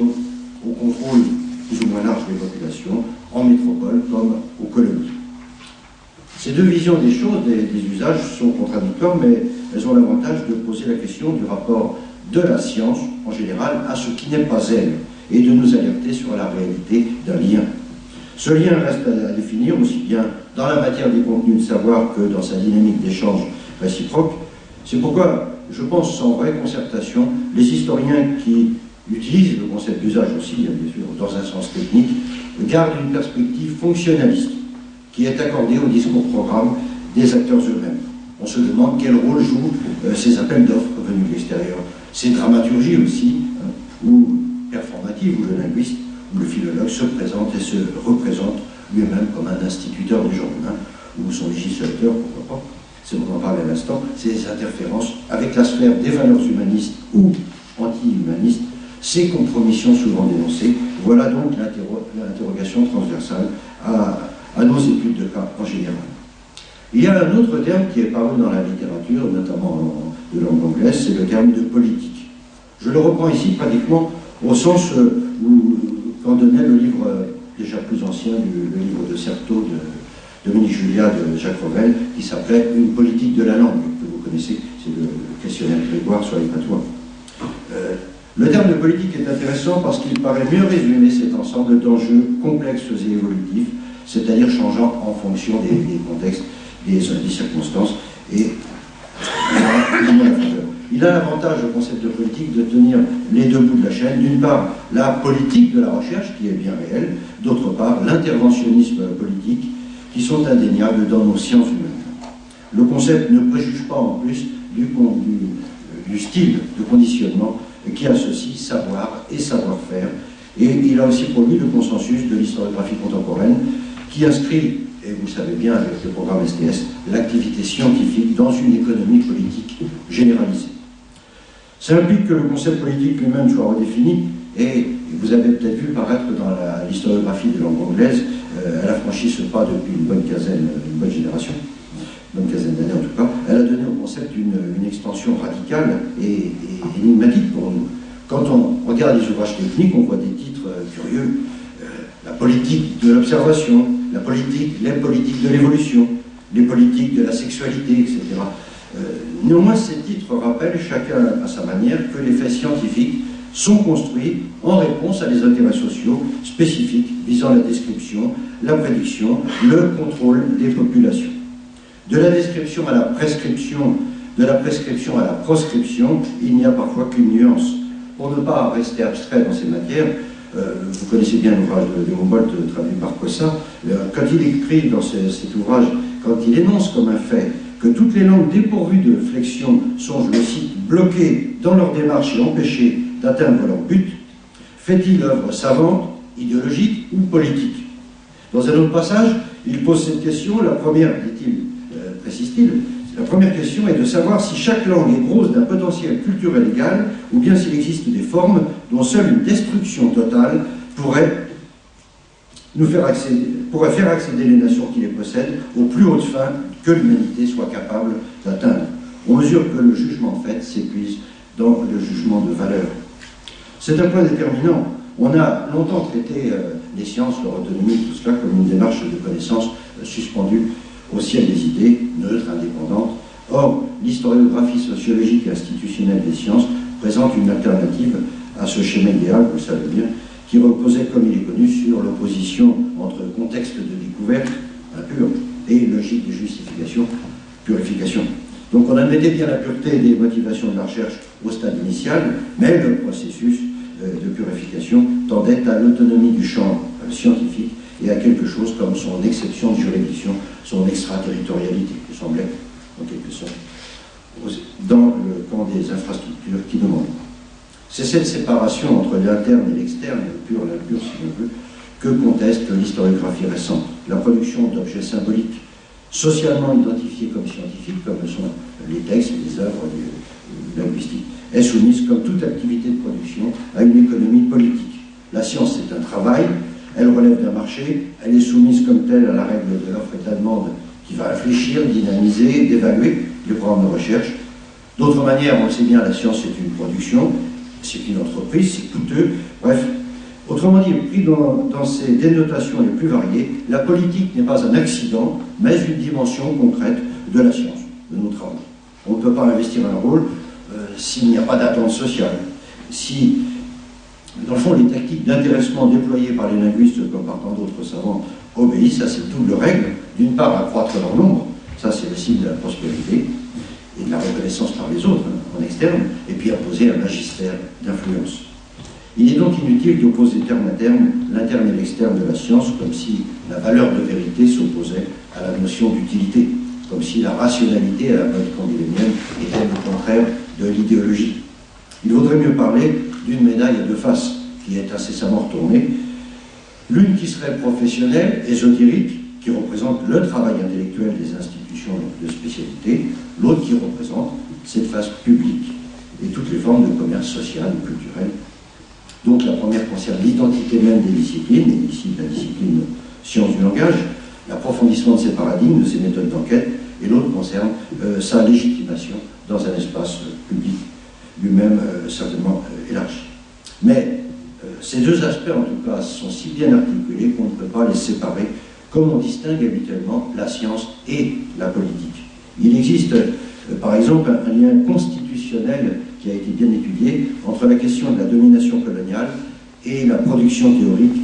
au contrôle plus ou moins large des populations, en métropole comme aux colonies. Ces deux visions des choses, des usages, sont contradictoires, mais elles ont l'avantage de poser la question du rapport de la science, en général, à ce qui n'est pas elle, et de nous alerter sur la réalité d'un lien. Ce lien reste à définir aussi bien dans la matière des contenus de savoir que dans sa dynamique d'échange réciproque. C'est pourquoi, je pense, sans vraie concertation, les historiens qui utilisent le concept d'usage aussi, bien sûr, dans un sens technique, gardent une perspective fonctionnaliste qui est accordée au discours-programme des acteurs eux-mêmes. On se demande quel rôle jouent ces appels d'offres venus de l'extérieur, ces dramaturgies aussi, ou performatives, où le linguiste ou le philologue se présente et se représente lui-même comme un instituteur des genres humains, ou son législateur, pourquoi pas, c'est dont on parle à l'instant, ces interférences avec la sphère des valeurs humanistes ou anti-humanistes, ces compromissions souvent dénoncées. Voilà donc l'interrogation transversale à nos études de cas en général. Il y a un autre terme qui est paru dans la littérature, notamment de langue anglaise, c'est le terme de politique. Je le reprends ici pratiquement au sens où qu'en donnait le livre déjà plus ancien, le livre de Certeau de Dominique Julia de Jacques Revel, qui s'appelait « Une politique de la langue », que vous connaissez, c'est le questionnaire Grégoire sur les patois. Le terme de politique est intéressant parce qu'il paraît mieux résumer cet ensemble d'enjeux complexes et évolutifs, c'est-à-dire changeant en fonction des contextes, des circonstances, et il a l'avantage, le concept de politique, de tenir les deux bouts de la chaîne. D'une part, la politique de la recherche, qui est bien réelle, d'autre part, l'interventionnisme politique, qui sont indéniables dans nos sciences humaines. Le concept ne préjuge pas en plus du style de conditionnement qui associe savoir et savoir-faire, et il a aussi pour lui le consensus de l'historiographie contemporaine, qui inscrit, et vous le savez bien avec le programme STS, l'activité scientifique dans une économie politique généralisée. Ça implique que le concept politique lui-même soit redéfini, et vous avez peut-être vu paraître dans l'historiographie de langue anglaise, elle a franchi ce pas depuis une bonne génération, une bonne quinzaine d'années en tout cas, elle a donné au concept une extension radicale et énigmatique pour nous. Quand on regarde les ouvrages techniques, on voit des titres curieux, la politique de l'observation, les politiques de l'évolution, les politiques de la sexualité, etc. Néanmoins, ces titres rappellent, chacun à sa manière, que les faits scientifiques sont construits en réponse à des intérêts sociaux spécifiques visant la description, la prédiction, le contrôle des populations. De la description à la prescription, de la prescription à la proscription, il n'y a parfois qu'une nuance. Pour ne pas rester abstrait dans ces matières, vous connaissez bien l'ouvrage de Humboldt traduit par Cossa, quand il écrit dans cet ouvrage, quand il énonce comme un fait que toutes les langues dépourvues de flexion sont, je le cite, bloquées dans leur démarche et empêchées d'atteindre leur but, fait-il œuvre savante, idéologique ou politique? Dans un autre passage, il pose cette question, la première, dit-il, précise-t-il, la première question est de savoir si chaque langue est grosse d'un potentiel culturel égal ou bien s'il existe des formes dont seule une destruction totale pourrait faire accéder les nations qui les possèdent aux plus hautes fins que l'humanité soit capable d'atteindre. On mesure que le jugement fait s'épuise dans le jugement de valeur. C'est un point déterminant. On a longtemps traité les sciences, leur autonomie, tout cela comme une démarche de connaissance suspendue au ciel des idées, neutre, indépendante. Or, l'historiographie sociologique et institutionnelle des sciences présente une alternative à ce schéma idéal, vous le savez bien, qui reposait, comme il est connu, sur l'opposition entre contexte de découverte, impur, et logique de justification, purification. Donc on admettait bien la pureté des motivations de la recherche au stade initial, mais le processus de purification tendait à l'autonomie du champ scientifique et à quelque chose comme son exception de juridiction, son extraterritorialité, qui semblait, en quelque sorte, dans le camp des infrastructures qui demandent. C'est cette séparation entre l'interne et l'externe, l'impur si on veut, que conteste l'historiographie récente. La production d'objets symboliques socialement identifiés comme scientifiques, comme le sont les textes, les œuvres linguistiques, est soumise, comme toute activité de production, à une économie politique. La science est un travail, elle relève d'un marché, elle est soumise comme telle à la règle de l'offre et de la demande qui va réfléchir, dynamiser, d'évaluer les programmes de recherche. D'autre manière, on le sait bien, la science est une production, c'est une entreprise, c'est coûteux, bref. Autrement dit, pris dans ses dénotations les plus variées, la politique n'est pas un accident, mais une dimension concrète de la science, de nos travaux. On ne peut pas investir un rôle s'il n'y a pas d'attente sociale. Si, dans le fond, les tactiques d'intéressement déployées par les linguistes, comme par tant d'autres savants, obéissent à cette double règle. D'une part, accroître leur nombre, ça c'est le signe de la prospérité, et de la reconnaissance par les autres, en externe, et puis imposer un magistère d'influence. Il est donc inutile d'opposer terme à terme l'interne et l'externe de la science, comme si la valeur de vérité s'opposait à la notion d'utilité, comme si la rationalité, à la mode candélénienne, était le contraire de l'idéologie. Il vaudrait mieux parler d'une médaille à deux faces, qui est incessamment retournée, l'une qui serait professionnelle, ésotérique, qui représente le travail intellectuel des institutions de spécialité, l'autre qui représente cette phase publique et toutes les formes de commerce social et culturel. Donc la première concerne l'identité même des disciplines, et ici la discipline science du langage, l'approfondissement de ses paradigmes, de ses méthodes d'enquête, et l'autre concerne sa légitimation dans un espace public lui-même certainement élargi. Mais ces deux aspects, en tout cas, sont si bien articulés qu'on ne peut pas les séparer, comme on distingue habituellement la science et la politique. Il existe, par exemple, un lien constitutionnel qui a été bien étudié entre la question de la domination coloniale et la production théorique,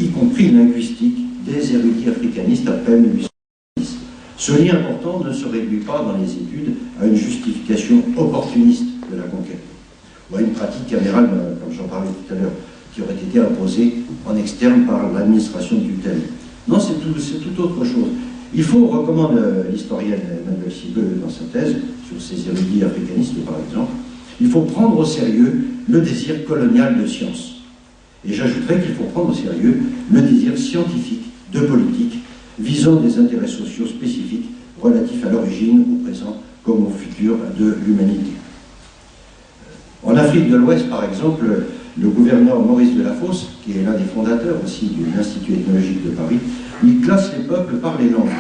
y compris linguistique, des érudits africanistes après 1810. Ce lien important ne se réduit pas dans les études à une justification opportuniste de la conquête, ou à une pratique camérale, comme j'en parlais tout à l'heure, qui aurait été imposée en externe par l'administration de tutelle. Non, c'est tout autre chose. Il faut, recommande l'historienne Emmanuelle Sibeux dans sa thèse, sur ces érudits africanistes par exemple, il faut prendre au sérieux le désir colonial de science. Et j'ajouterais qu'il faut prendre au sérieux le désir scientifique, de politique, visant des intérêts sociaux spécifiques relatifs à l'origine, au présent, comme au futur de l'humanité. En Afrique de l'Ouest, par exemple, le gouverneur Maurice Delafosse, qui est l'un des fondateurs aussi de l'Institut ethnologique de Paris, il classe les peuples par les langues.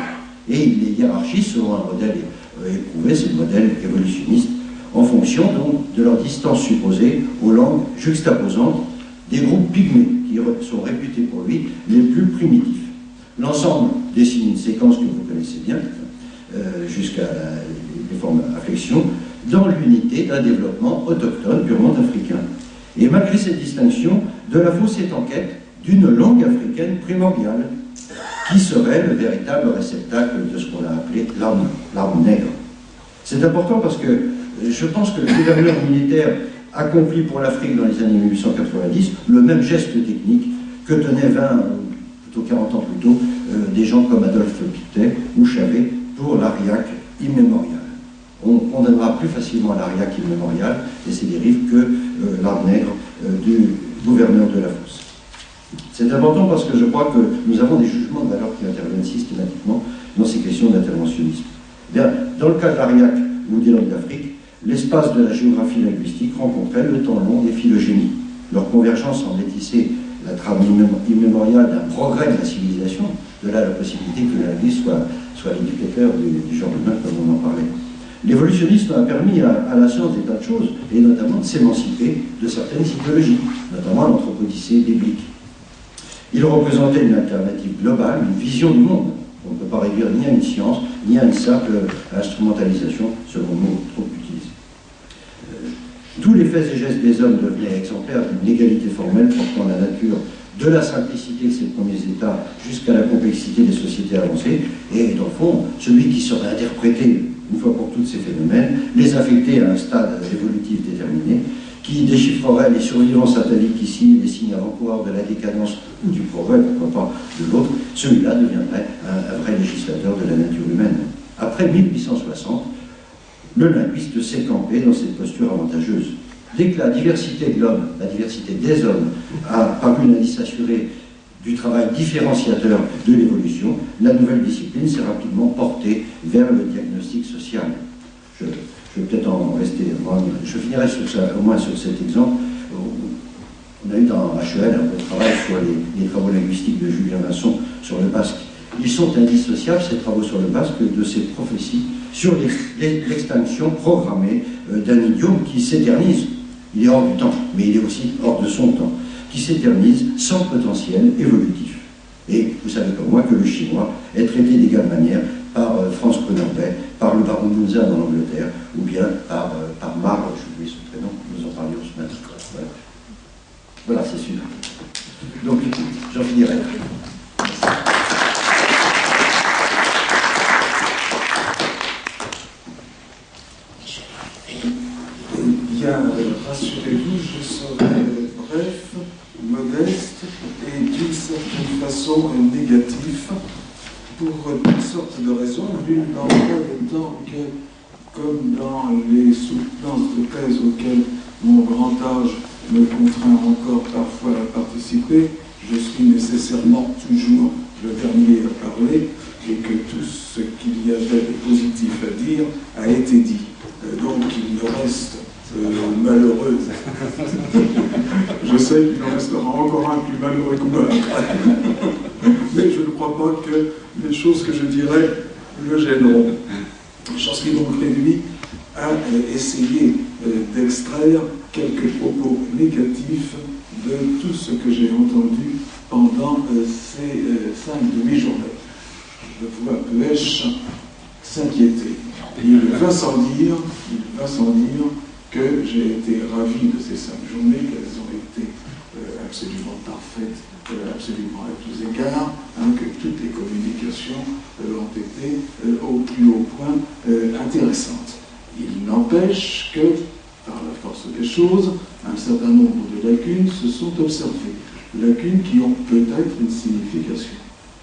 Et il les hiérarchise selon un modèle éprouvé, c'est le modèle évolutionniste, en fonction donc de leur distance supposée aux langues juxtaposantes des groupes pygmées, qui sont réputés pour lui les plus primitifs. L'ensemble dessine une séquence que vous connaissez bien, jusqu'à les formes afflexion, dans l'unité d'un développement autochtone purement africain. Et malgré cette distinction, Delafosse est en quête d'une langue africaine primordiale, qui serait le véritable réceptacle de ce qu'on a appelé l'arme nègre. C'est important parce que je pense que le gouverneur militaire accomplit pour l'Afrique dans les années 1890 le même geste technique que tenaient 20, plutôt 40 ans plus tôt, des gens comme Adolphe Pictet ou Chavet pour l'Ariaque immémorial. On condamnera plus facilement l'Ariaque immémorial et ses dérives que l'arme nègre du gouverneur Delafosse. C'est important parce que je crois que nous avons des jugements de valeur qui interviennent systématiquement dans ces questions d'interventionnisme. Bien, dans le cas de l'Ariaque ou des langues d'Afrique, l'espace de la géographie linguistique rencontrait le temps long des phylogénies. Leur convergence semblait tisser la trame immémoriale d'un progrès de la civilisation, de là la possibilité que le linguiste soit l'éducateur du genre humain, comme on en parlait. L'évolutionnisme a permis à la science des tas de choses, et notamment de s'émanciper de certaines idéologies, notamment l'anthropodicée biblique. Il représentait une alternative globale, une vision du monde. On ne peut pas réduire ni à une science, ni à une simple instrumentalisation, selon le mot trop utilisé. Tous les faits et gestes des hommes devenaient exemplaires d'une égalité formelle portant la nature de la simplicité de ces premiers états jusqu'à la complexité des sociétés avancées, et dans le fond, celui qui saurait interpréter une fois pour toutes ces phénomènes, les affecter à un stade évolutif déterminé, qui déchiffrerait les survivants satellites ici, les signes avant-coureurs de la décadence ou du progrès, pourquoi pas de l'autre, celui-là deviendrait un vrai législateur de la nature humaine. Après 1860, le linguiste s'est campé dans cette posture avantageuse. Dès que la diversité de l'homme, la diversité des hommes, a paru une indice assuré du travail différenciateur de l'évolution, la nouvelle discipline s'est rapidement portée vers le diagnostic social. Je vais peut-être en rester, je finirai sur ça, au moins sur cet exemple. On a eu dans HEL un peu de travail sur les travaux linguistiques de Julien Masson sur le basque. Ils sont indissociables, ces travaux sur le basque, de ces prophéties sur l'extinction programmée d'un idiome qui s'éternise. Il est hors du temps, mais il est aussi hors de son temps, qui s'éternise sans potentiel évolutif. Et vous savez comme moi que le chinois est traité d'égale manière par Franz Connerbet, par le baron Munza dans l'Angleterre, ou bien par Marre, je oublie ce prénom, nous en parlions ce matin. Voilà, c'est sûr. Donc, j'en finirai.
Bien, rassurez-vous, je serai bref, modeste et d'une certaine façon négatif pour toutes sortes de raisons, l'une d'entre elles étant que, comme dans les soutenances de thèse auxquelles mon grand âge me contraint encore parfois à participer, je suis nécessairement toujours le dernier à parler et que tout ce qu'il y avait de positif à dire a été dit. Donc il me reste malheureux. Je sais qu'il en restera encore un plus malheureux que moi. Mais je ne crois pas que les choses que je dirai le gêneront. J'en suis donc réduit à essayer d'extraire quelques propos négatifs de tout ce que j'ai entendu pendant ces 5 demi-journées. Je vois Pêche s'inquiéter. Il va sans dire que j'ai été ravi de ces 5 journées, qu'elles ont été absolument parfaites, absolument à tous égards, que toutes les communications ont été au plus haut point intéressantes. Il n'empêche que, par la force des choses, un certain nombre de lacunes se sont observées. Lacunes qui ont peut-être une signification.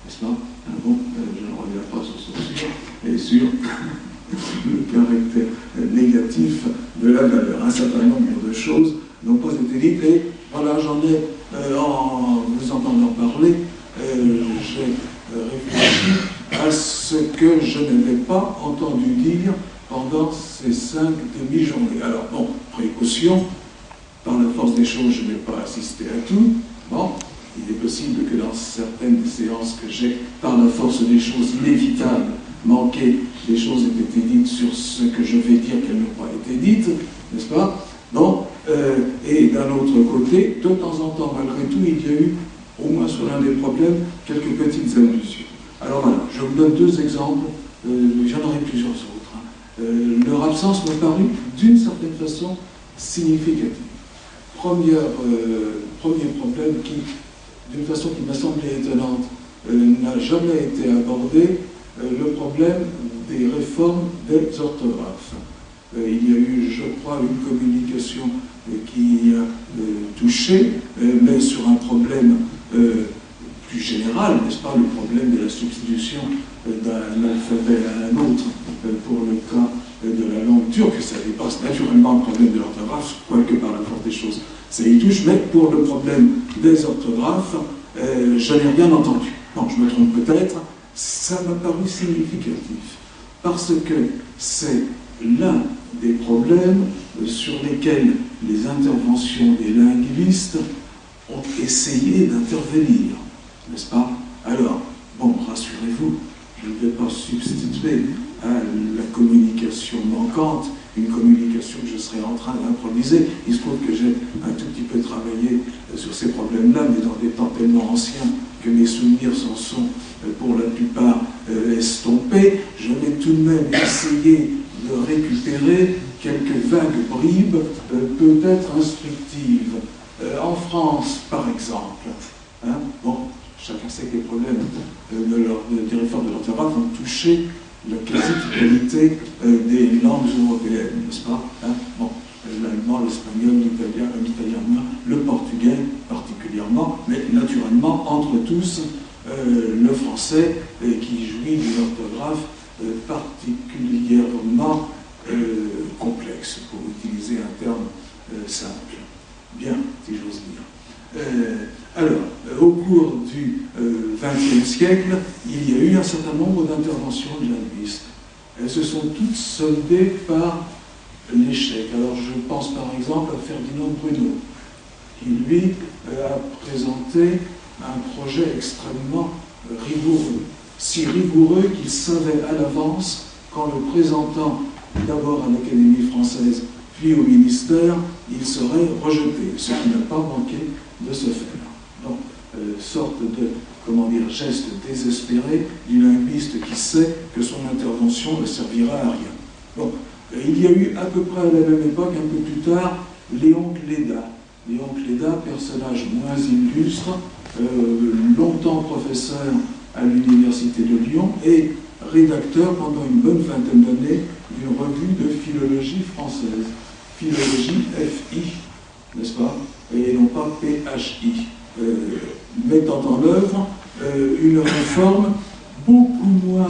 N'est-ce pas? Bon, je ne reviens pas sur ce sujet, et sur le caractère négatif de la valeur. Un certain nombre de choses n'ont pas été dites, et voilà, j'en ai, en vous entendant parler, j'ai réfléchi à ce que je n'avais pas entendu dire pendant ces 5 demi-journées. Alors, bon, précaution, par la force des choses, je n'ai pas assisté à tout. Bon, il est possible que dans certaines séances que j'ai, par la force des choses inévitables, manqué, des choses aient été dites sur ce que je vais dire qu'elles n'ont pas été dites, n'est-ce pas? Bon, et d'un autre côté, de temps en temps, malgré tout, il y a eu, au moins sur l'un des problèmes, quelques petites allusions. Alors voilà, je vous donne 2 exemples, j'en aurai plusieurs autres. Leur absence me parut, d'une certaine façon, significative. Premier problème qui, d'une façon qui m'a semblé étonnante, n'a jamais été abordé, le problème des réformes des orthographes. Il y a eu, je crois, une communication qui a touché, mais sur un problème plus général, n'est-ce pas, le problème de la substitution d'un alphabet à un autre pour le cas de la langue turque. Ça dépasse naturellement le problème de l'orthographe, quoique par la force des choses ça y touche, mais pour le problème des orthographes, je n'ai rien entendu. Bon, je me trompe peut-être, ça m'a paru significatif, parce que c'est l'un des problèmes sur lesquels les interventions des linguistes ont essayé d'intervenir, n'est-ce pas? Alors, bon, rassurez-vous, je ne vais pas substituer à la communication manquante une communication que je serais en train d'improviser. Il se trouve que j'ai un tout petit peu travaillé sur ces problèmes-là, mais dans des temps tellement anciens que mes souvenirs s'en sont pour la plupart estompés. Je vais tout de même essayer de récupérer quelques vagues bribes, peut-être instructives. En France, par exemple, bon, chacun sait que les problèmes des réformes de l'orthographe ont touché la quasi-totalité des langues européennes, n'est-ce pas? Bon, l'allemand, l'allemand, l'espagnol, l'italien, le portugais particulièrement, mais naturellement, entre tous, le français qui jouit d'une orthographe particulièrement complexe, pour utiliser un terme simple. Bien, si j'ose dire. Alors, au cours du XXe siècle, il y a eu un certain nombre d'interventions de linguistes. Elles se sont toutes soldées par l'échec. Alors, je pense par exemple à Ferdinand Bruno, qui lui a présenté un projet extrêmement rigoureux, si rigoureux qu'il savait à l'avance, qu'en le présentant d'abord à l'Académie française, puis au ministère, il serait rejeté, ce qui n'a pas manqué de se faire. Donc, sorte de, geste désespéré du linguiste qui sait que son intervention ne servira à rien. Bon, il y a eu à peu près à la même époque, un peu plus tard, Léon Cléda. Léon Cléda, personnage moins illustre, longtemps professeur à l'Université de Lyon et rédacteur pendant une bonne vingtaine d'années d'une revue de philologie française. Philologie FI, n'est-ce pas? Et non pas PHI. Mettant en œuvre une réforme beaucoup moins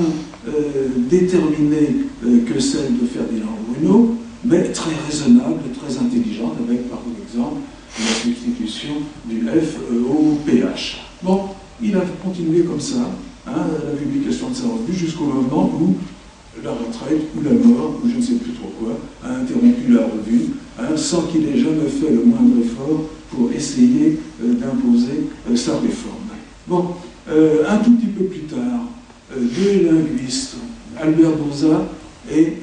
déterminée que celle de Ferdinand Bruno, mais très raisonnable et très intelligente, avec par exemple la substitution du F au PH. Bon, il a continué comme ça, la publication de sa revue, jusqu'au moment où la retraite, ou la mort, ou je ne sais plus trop quoi, a interrompu la revue, sans qu'il ait jamais fait le moindre effort pour essayer d'imposer sa réforme. Bon, un tout petit peu plus tard, deux linguistes, Albert Bauza et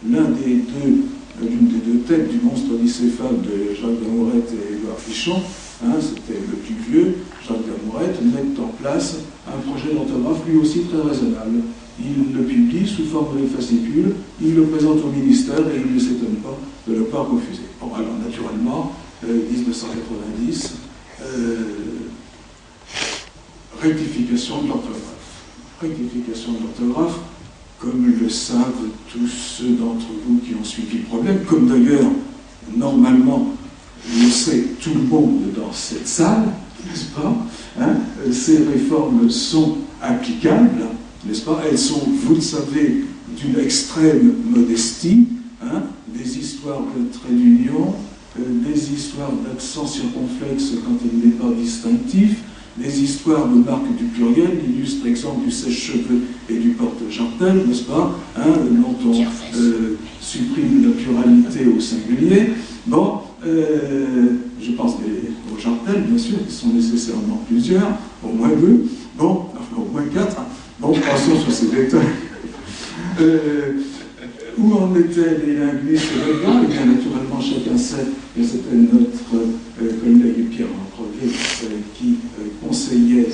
l'une des deux têtes du monstre bicéphale de Jacques Damourette et Édouard Fichon, c'était le plus vieux, Jacques Damourette, mettent en place un projet d'orthographe lui aussi très raisonnable. Il le publie sous forme de fascicule, il le présente au ministère et il ne s'étonne pas de le pas refuser. Bon, alors naturellement, 1990, rectification de l'orthographe. Rectification de l'orthographe, comme le savent tous ceux d'entre vous qui ont suivi le problème, comme d'ailleurs, normalement, le sait tout le monde dans cette salle, n'est-ce pas? Ces réformes sont applicables, n'est-ce pas? Elles sont, vous le savez, d'une extrême modestie, des histoires de traits d'union, des histoires d'accent circonflexe quand il n'est pas distinctif, des histoires de marque du pluriel, l'illustre exemple du sèche-cheveux et du porte-jartel, n'est-ce pas, dont on supprime la pluralité au singulier. Bon, je pense aux jartels, bien sûr, qui sont nécessairement plusieurs, au moins deux, bon, enfin au moins quatre. Bon, passons sur ces détails. Où en étaient les linguistes là-dedans? Eh bien, naturellement, chacun sait que c'était notre collègue Pierre Crevier qui conseillait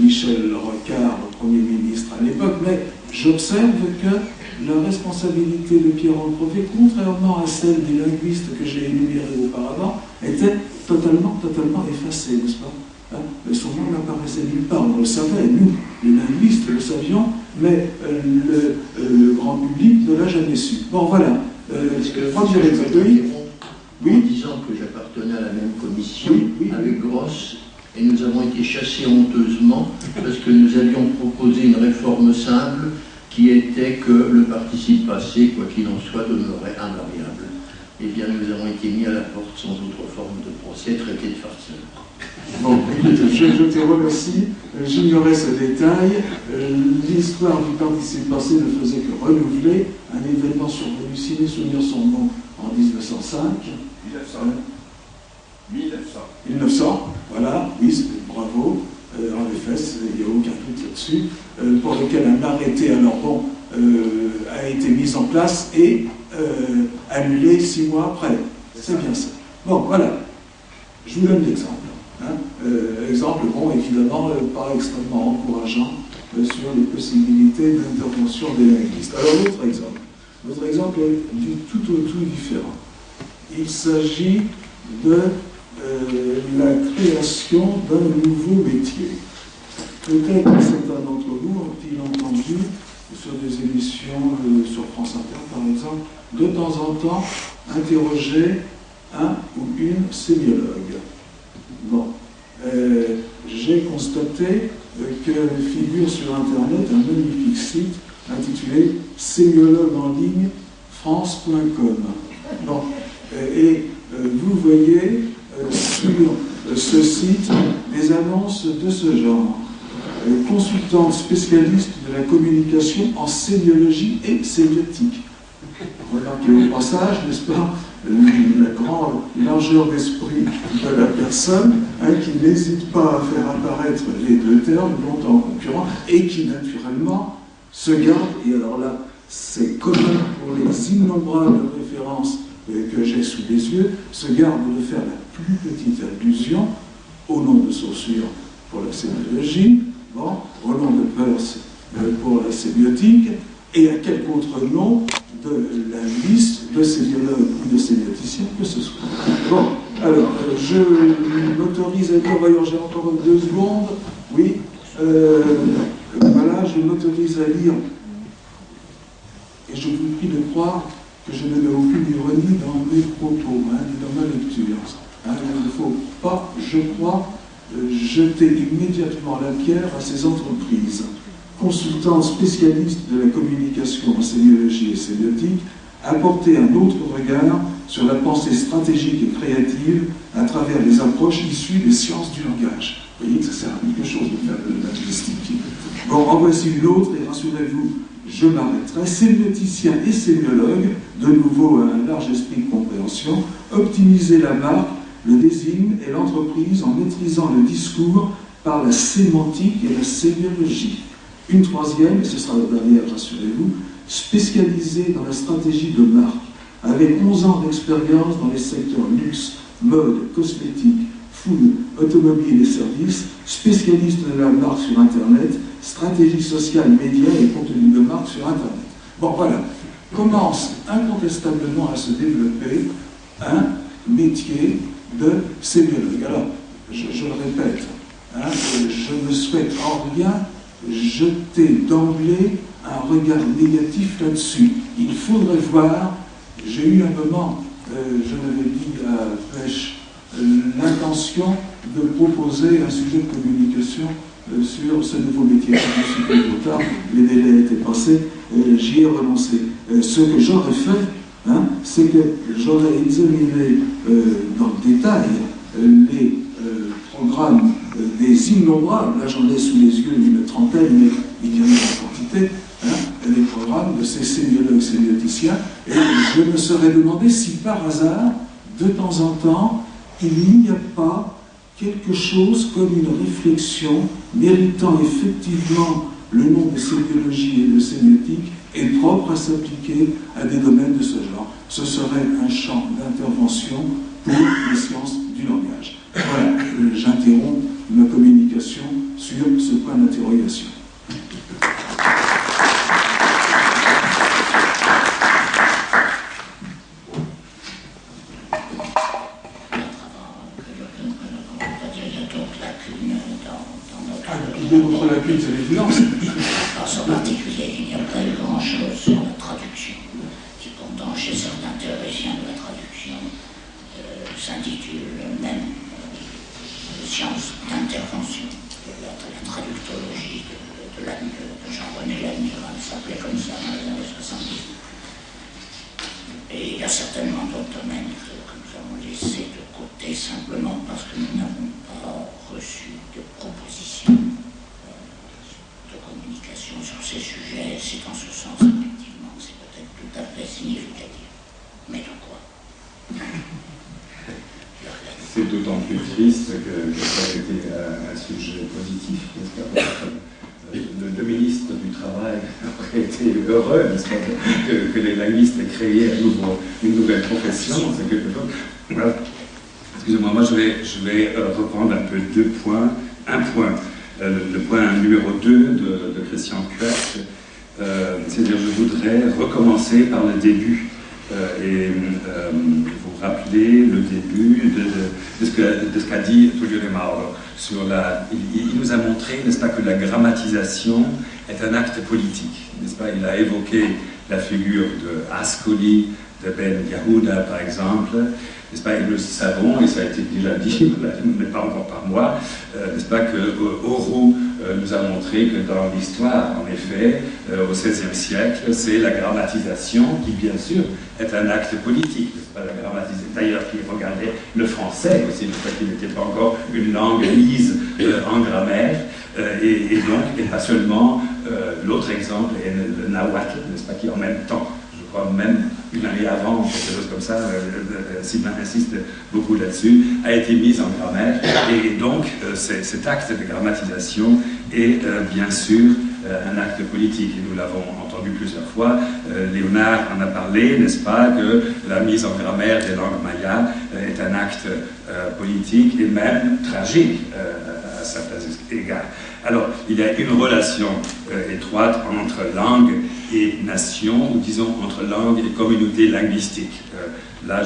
Michel Rocard, Premier ministre à l'époque, mais j'observe que la responsabilité de Pierre Crevier, contrairement à celle des linguistes que j'ai énumérés auparavant, était totalement effacée, n'est-ce pas? Son nom n'apparaissait nulle part, on le savait, nous, les linguistes, le savions, mais le grand public ne l'a jamais su. Bon, voilà.
Est-ce que
oui.
En disant que j'appartenais à la même commission avec Grosse, et nous avons été chassés honteusement parce que nous avions proposé une réforme simple qui était que le participe passé, quoi qu'il en soit, demeurait invariable. Eh bien, nous avons été mis à la porte sans autre forme de procès, traité de farceur.
Bon, je te remercie. J'ignorais ce détail. L'histoire du participe passé ne faisait que renouveler un événement survenu, si mes souvenirs sont bons, en 1905. 1900, voilà, oui, bravo. En effet, il n'y a aucun doute là-dessus. Pour lequel un arrêté, alors bon, a été mis en place et annulé 6 mois après. C'est bien ça. Bon, voilà. Je vous donne l'exemple. Exemple, bon, évidemment, pas extrêmement encourageant sur les possibilités d'intervention des linguistes. Alors, l'autre exemple est du tout au tout différent. Il s'agit de la création d'un nouveau métier. Peut-être que certains d'entre vous ont-ils entendu sur des émissions sur France Inter, par exemple, de temps en temps interroger un ou une sémiologue. Bon. J'ai constaté que figure sur Internet un magnifique site intitulé sémiologue en ligne france.com. Bon. Et vous voyez sur ce site des annonces de ce genre. Consultante spécialiste de la communication en sémiologie et sémiotique. Remarquez au passage, n'est-ce pas, la grande largeur d'esprit de la personne, qui n'hésite pas à faire apparaître les deux termes longtemps concurrents et qui naturellement se garde, et alors là c'est commun pour les innombrables références que j'ai sous les yeux, se garde de faire la plus petite allusion au nom de Saussure pour la sémiologie, bon, au nom de Peirce pour la sémiotique, et à quelque autre nom de la liste de sémiologues ou de sémioticiens que ce soit. Bon, alors, je m'autorise à dire, voyons, j'ai encore 2 secondes, oui, voilà, je m'autorise à lire, et je vous prie de croire que je ne mets aucune ironie dans mes propos, ni dans ma lecture. Il ne faut pas, je crois, jeter immédiatement la pierre à ces entreprises. Consultant spécialiste de la communication en sémiologie et sémiotique, apporter un autre regard sur la pensée stratégique et créative à travers les approches issues des sciences du langage. Vous voyez que ça sert à quelque chose de faire de la linguistique. Bon, en voici une autre, et rassurez-vous, je m'arrêterai. Sémioticien et sémiologue, de nouveau un large esprit de compréhension, optimiser la marque, le désigne et l'entreprise en maîtrisant le discours par la sémantique et la sémiologie. Une troisième, et ce sera la dernière, rassurez-vous, spécialisée dans la stratégie de marque, avec 11 ans d'expérience dans les secteurs luxe, mode, cosmétique, food, automobile et services, spécialiste de la marque sur Internet, stratégie sociale, médias et contenu de marque sur Internet. Bon, voilà, commence incontestablement à se développer un métier de sémiologue. Alors, je le répète, je ne souhaite en rien jeter d'emblée un regard négatif là-dessus. Il faudrait voir, j'ai eu un moment, je l'avais dit à Pêche, l'intention de proposer un sujet de communication sur ce nouveau métier. Je me suis dit trop tard, les délais étaient passés, j'y ai renoncé. Ce que j'aurais fait, c'est que j'aurais examiné dans le détail les programmes des innombrables, là j'en ai sous les yeux une trentaine, mais il y en a une quantité, les programmes de ces sémiologues sémioticiens, et je me serais demandé si par hasard, de temps en temps, il n'y a pas quelque chose comme une réflexion méritant effectivement le nom de sémiologie et de sémiotique et propre à s'appliquer à des domaines de ce genre. Ce serait un champ d'intervention pour les sciences du langage. Voilà, j'interromps ma communication sur ce point d'interrogation. D'autres lacunes, c'est les finances.
En particulier, il n'y a pas eu grand-chose sur la traduction, qui pourtant, chez certains théoriciens de la traduction, s'intitule même science d'intervention. La traductologie de Jean-René Lamiral s'appelait comme ça dans les années 70. Et il y a certainement d'autres domaines que nous avons laissés de côté simplement parce que nous n'avons pas reçu de propositions de communication sur ces sujets. C'est en ce sens, effectivement, c'est peut-être tout à fait significatif. Mais de quoi?
C'est d'autant plus triste que ça a été un sujet positif, n'est-ce pas? Le ministre du Travail aurait été heureux, n'est-ce pas, que les linguistes aient créé à nouveau une nouvelle profession, c'est quelque chose. Voilà. Excusez-moi, moi je vais reprendre un peu 2 points. Un point, le point numéro 2 de Christian Kuech, c'est-à-dire je voudrais recommencer par le début et vous rappeler le début de ce qu'a dit Tullio De Mauro sur il nous a montré, n'est-ce pas, que la grammatisation est un acte politique, n'est-ce pas? Il a évoqué la figure de Ascoli, de Ben Yehuda par exemple, n'est-ce pas, et nous savons, et ça a été déjà dit, mais pas encore par moi, n'est-ce pas, que Auroux nous a montré que dans l'histoire, en effet, au XVIe siècle, c'est la grammatisation qui, bien sûr, est un acte politique, n'est-ce pas, la grammatisation. D'ailleurs, qui regardait le français aussi, n'est-ce pas, qui n'était pas encore une langue lise en grammaire, et donc, et pas seulement, l'autre exemple est le nahuatl, n'est-ce pas, qui en même temps, je crois même une année avant, quelque chose comme ça, Sylvain insiste beaucoup là-dessus, a été mise en grammaire, et donc cet acte de grammatisation est bien sûr un acte politique, et nous l'avons entendu plusieurs fois. Léonard en a parlé, n'est-ce pas, que la mise en grammaire des langues mayas est un acte politique et même tragique à certains égards. Alors, il y a une relation étroite entre langue et nation, ou disons entre langue et communauté linguistique. Là,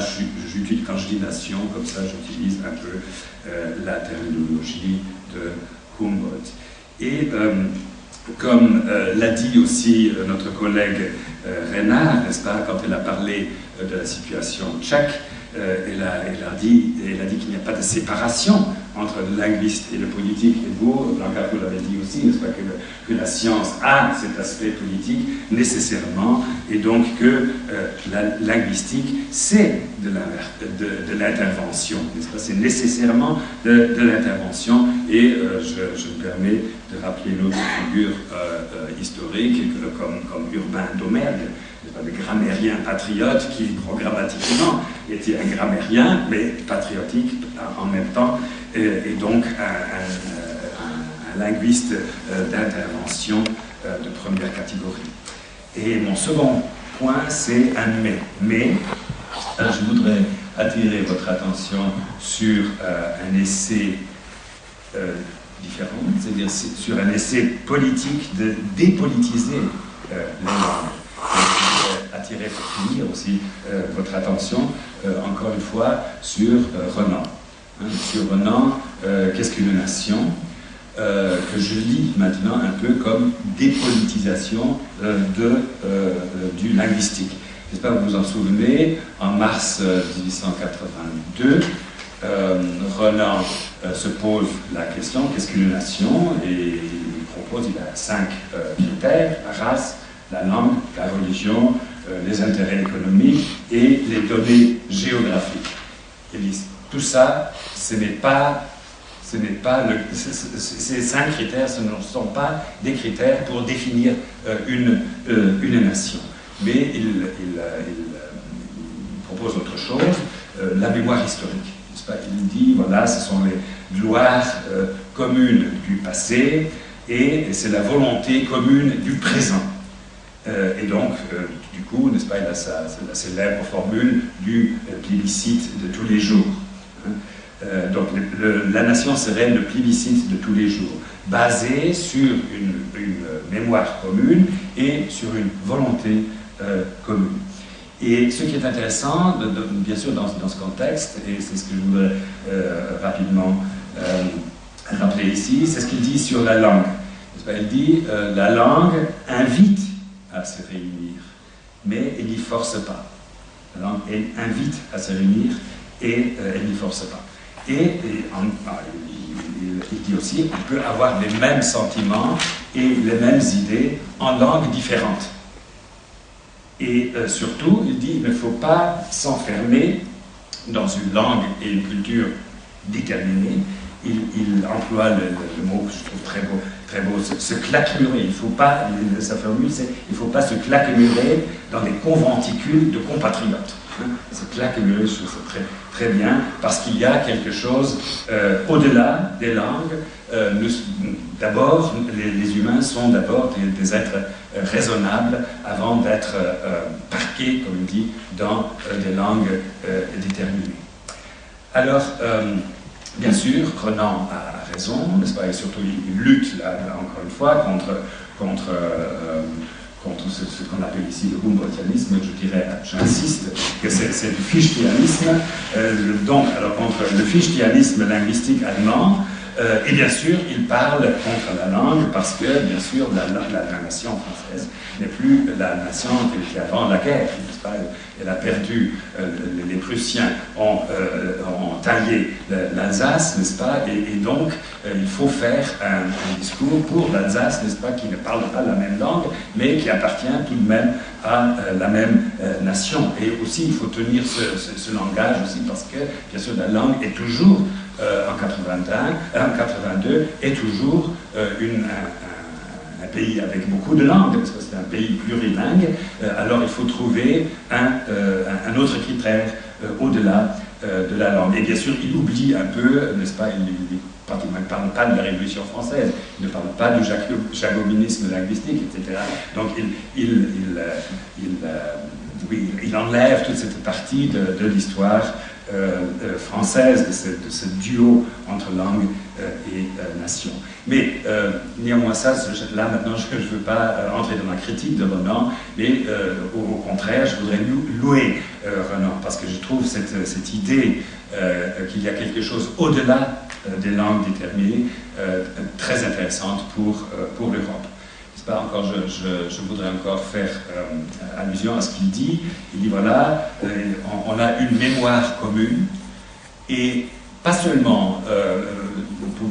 quand je dis nation, comme ça, j'utilise un peu la terminologie de Humboldt. Et comme l'a dit aussi notre collègue Renard, n'est-ce pas, quand elle a parlé de la situation tchèque, elle a dit qu'il n'y a pas de séparation entre le linguiste et le politique. Et vous, Blanca, vous l'avez dit aussi, n'est-ce pas, que la science a cet aspect politique nécessairement, et donc que la linguistique, c'est de l'intervention, n'est-ce pas, c'est nécessairement de l'intervention. Et je me permets de rappeler une autre figure historique, comme Urbain d'Omergue, le grammairien patriote qui, programmatiquement, était un grammairien, mais patriotique en même temps, et donc un linguiste d'intervention de première catégorie. Et mon second point, c'est un mais. Mais, je voudrais attirer votre attention sur un essai différent, c'est-à-dire sur un essai politique de dépolitiser les langues. Je voudrais attirer pour finir aussi votre attention, encore une fois, sur Renan. Sur Renan, qu'est-ce qu'une nation, que je lis maintenant un peu comme dépolitisation du linguistique. J'espère que vous vous en souvenez, en mars 1882, Renan se pose la question, qu'est-ce qu'une nation, et il propose, il a 5 critères: la race, la langue, la religion, les intérêts économiques et les données géographiques. Et tout ça, ces 5 critères, ce ne sont pas des critères pour définir une nation. Mais il propose autre chose, la mémoire historique. Il dit, voilà, ce sont les gloires communes du passé et c'est la volonté commune du présent. Et donc, du coup, n'est-ce pas, il a la célèbre formule du plébiscite de tous les jours. Donc, la nation serait le plébiscite de tous les jours, basé sur une mémoire commune et sur une volonté commune. Et ce qui est intéressant, bien sûr, dans ce contexte, et c'est ce que je voudrais rapidement rappeler ici, c'est ce qu'il dit sur la langue. Il dit la langue invite à se réunir, mais elle n'y force pas. La langue, elle invite à se réunir et elle n'y force pas. Et il dit aussi qu'on peut avoir les mêmes sentiments et les mêmes idées en langues différentes. Et surtout, il dit qu'il ne faut pas s'enfermer dans une langue et une culture déterminée. Il emploie le mot que je trouve très beau, se claquemurer. Il ne faut pas, sa formule, c'est il ne faut pas se claquemurer dans des conventicules de compatriotes. Se claquemurer, je trouve ça très bien, parce qu'il y a quelque chose au-delà des langues. D'abord, les humains sont d'abord des êtres raisonnables avant d'être parqués, comme il dit, dans des langues déterminées. Alors, bien sûr, Renan a raison, n'est-ce pas, et surtout il lutte, là, encore une fois, contre ce qu'on appelle ici le Humboldtianisme. Je dirais, j'insiste, que c'est du Fichtianisme, alors contre le Fichtianisme linguistique allemand, et bien sûr, il parle contre la langue parce que, bien sûr, la nation française n'est plus la nation qui était avant la guerre, n'est-ce pas? elle a perdu, les Prussiens ont taillé l'Alsace, n'est-ce pas, et donc il faut faire un discours pour l'Alsace, n'est-ce pas, qui ne parle pas la même langue, mais qui appartient tout de même à la même nation. Et aussi, il faut tenir ce langage aussi, parce que, bien sûr, la langue est toujours, en 82, est toujours un pays avec beaucoup de langues, parce que c'est un pays plurilingue, alors il faut trouver un autre critère au-delà de la langue. Et bien sûr, il oublie un peu, n'est-ce pas, il ne parle pas de la Révolution française, il ne parle pas du jacobinisme linguistique, etc. Donc il enlève toute cette partie de l'histoire française, de ce duo entre langue et nation. Mais néanmoins ça, là maintenant je ne veux pas entrer dans la critique de Renan, mais au contraire je voudrais louer Renan, parce que je trouve cette idée qu'il y a quelque chose au-delà des langues déterminées très intéressante pour l'Europe. Encore, je voudrais encore faire allusion à ce qu'il dit. Il dit voilà, on a une mémoire commune, et pas seulement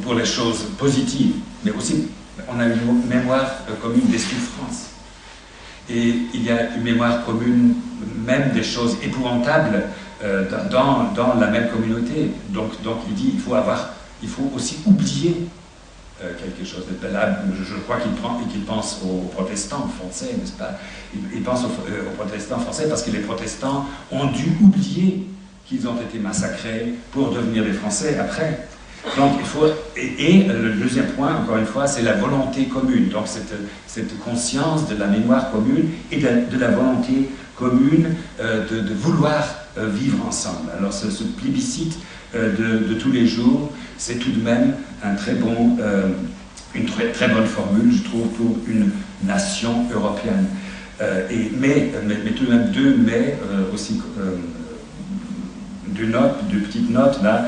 pour les choses positives, mais aussi on a une mémoire commune des souffrances. Et il y a une mémoire commune même des choses épouvantables dans la même communauté. Donc il dit il faut aussi oublier quelque chose. Là, je crois qu'il pense aux protestants français, n'est-ce pas? Il pense aux protestants français parce que les protestants ont dû oublier qu'ils ont été massacrés pour devenir des Français après. Donc il faut... Et le deuxième point, encore une fois, c'est la volonté commune. Donc cette conscience de la mémoire commune et de la volonté commune de vouloir vivre ensemble. Alors ce plébiscite de tous les jours, c'est tout de même un une très bonne formule, je trouve, pour une nation européenne. Mais tout de même aussi deux petites notes là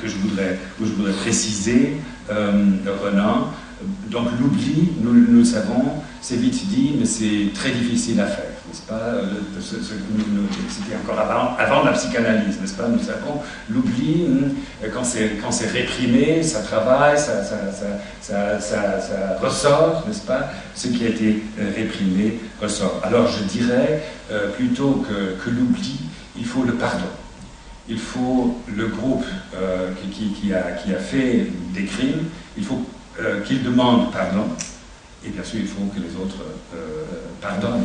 que je voudrais préciser. Renan, donc l'oubli, nous le savons, c'est vite dit, mais c'est très difficile à faire, n'est-ce pas? C'était encore avant la psychanalyse, n'est-ce pas? Nous savons, l'oubli, quand c'est réprimé, ça travaille, ça ressort, n'est-ce pas? Ce qui a été réprimé ressort. Alors je dirais, plutôt que l'oubli, il faut le pardon. Il faut le groupe qui a fait des crimes, il faut qu'il demande pardon, et bien sûr il faut que les autres pardonnent.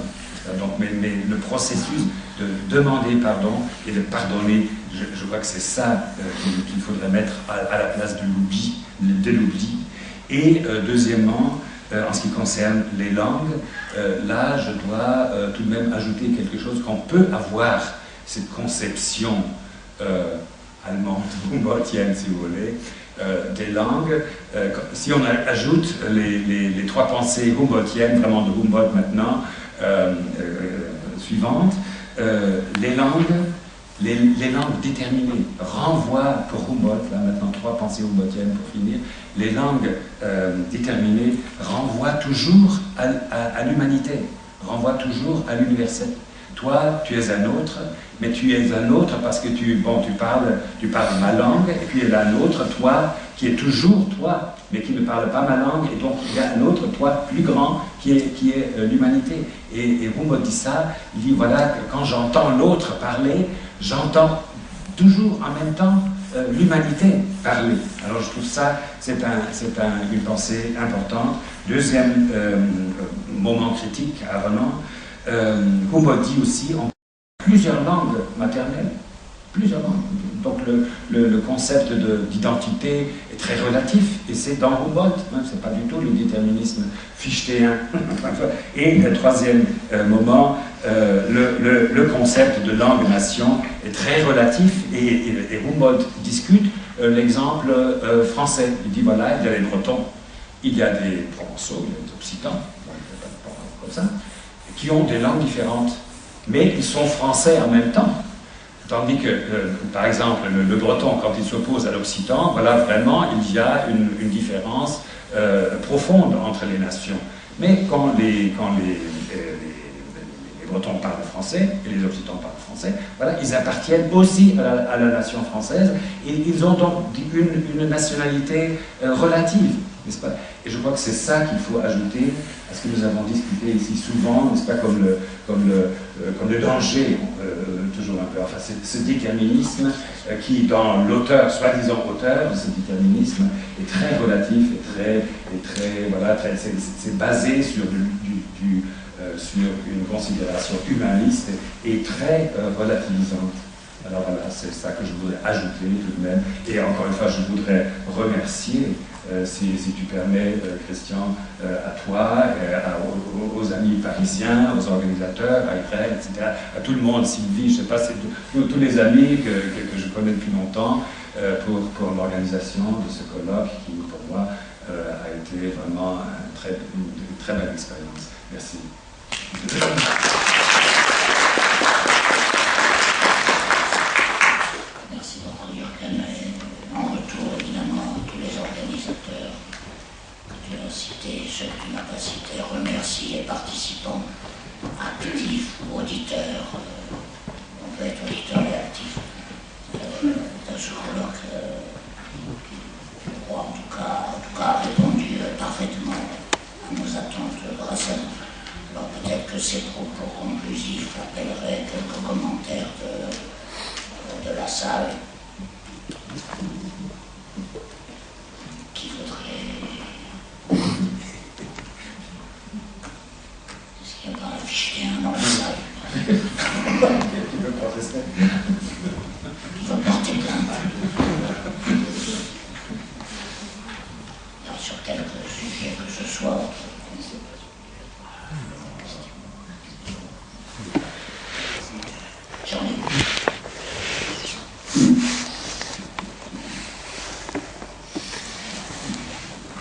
Donc, mais le processus de demander pardon et de pardonner, je crois que c'est ça qu'il faudrait mettre à la place de l'oubli. Et deuxièmement, en ce qui concerne les langues, là je dois tout de même ajouter quelque chose, qu'on peut avoir cette conception allemande, humboldtienne si vous voulez, des langues. Si on ajoute les trois pensées humboldtiennes, vraiment de Humboldt maintenant, suivantes, les langues déterminées renvoient, pour Humboldt, là maintenant trois pensées humboldtiennes pour finir, les langues déterminées renvoient toujours à l'humanité, renvoient toujours à l'universel. Toi, tu es un autre, mais tu es un autre parce que tu parles ma langue, et puis il y a un autre toi qui est toujours toi, mais qui ne parle pas ma langue, et donc il y a un autre toi plus grand qui est l'humanité. Et Humboldt dit ça, il dit voilà, que quand j'entends l'autre parler, j'entends toujours en même temps l'humanité parler. Alors je trouve ça, c'est une pensée importante. Deuxième moment critique à Renan, Humboldt dit aussi en plusieurs langues maternelles, plusieurs langues. Donc le concept d'identité est très relatif, et c'est dans Humboldt, hein, c'est pas du tout le déterminisme fichtéen. Et le troisième moment, le concept de langue-nation est très relatif, et Humboldt discute l'exemple français. Il dit voilà, il y a les Bretons, il y a des Provençaux, il y a des Occitans, comme ça, qui ont des langues différentes, mais ils sont français en même temps. Tandis que, par exemple, le breton, quand il s'oppose à l'occitan, voilà, vraiment, il y a une différence profonde entre les nations. Mais quand les
Bretons parlent français et les Occitans parlent français, voilà, ils appartiennent aussi à la nation française et ils ont donc une nationalité relative, n'est-ce pas? Et je crois que c'est ça qu'il faut ajouter à ce que nous avons discuté ici souvent, n'est-ce pas, comme le danger, toujours un peu, enfin, ce déterminisme qui, dans l'auteur, soi-disant auteur, ce déterminisme est très relatif et très voilà, c'est basé sur sur une considération humaniste et très relativisante. Alors voilà, c'est ça que je voudrais ajouter tout de même. Et encore une fois, je voudrais remercier, si tu permets, Christian, à toi, aux amis parisiens, aux organisateurs, à Irène, etc., à tout le monde, Sylvie, je ne sais pas, c'est tous les amis que je connais depuis longtemps pour l'organisation de ce colloque qui, pour moi, a été vraiment une très belle expérience. Merci.
Merci beaucoup, Jürgen. En retour, évidemment, tous les organisateurs que tu as cités, ceux que tu n'as pas cités, remercie les participants actifs ou auditeurs. On peut être auditeur et actif dans ce colloque. Je crois, en tout cas, répondu parfaitement à nos attentes grâce à nous. Alors peut-être que ces propos conclusifs appelleraient quelques commentaires de la salle qui voudrait... Est-ce qu'il n'y a pas un fichier dans la salle
Qui veut protester?
Qui va porter plainte sur quelques sujets que ce soit.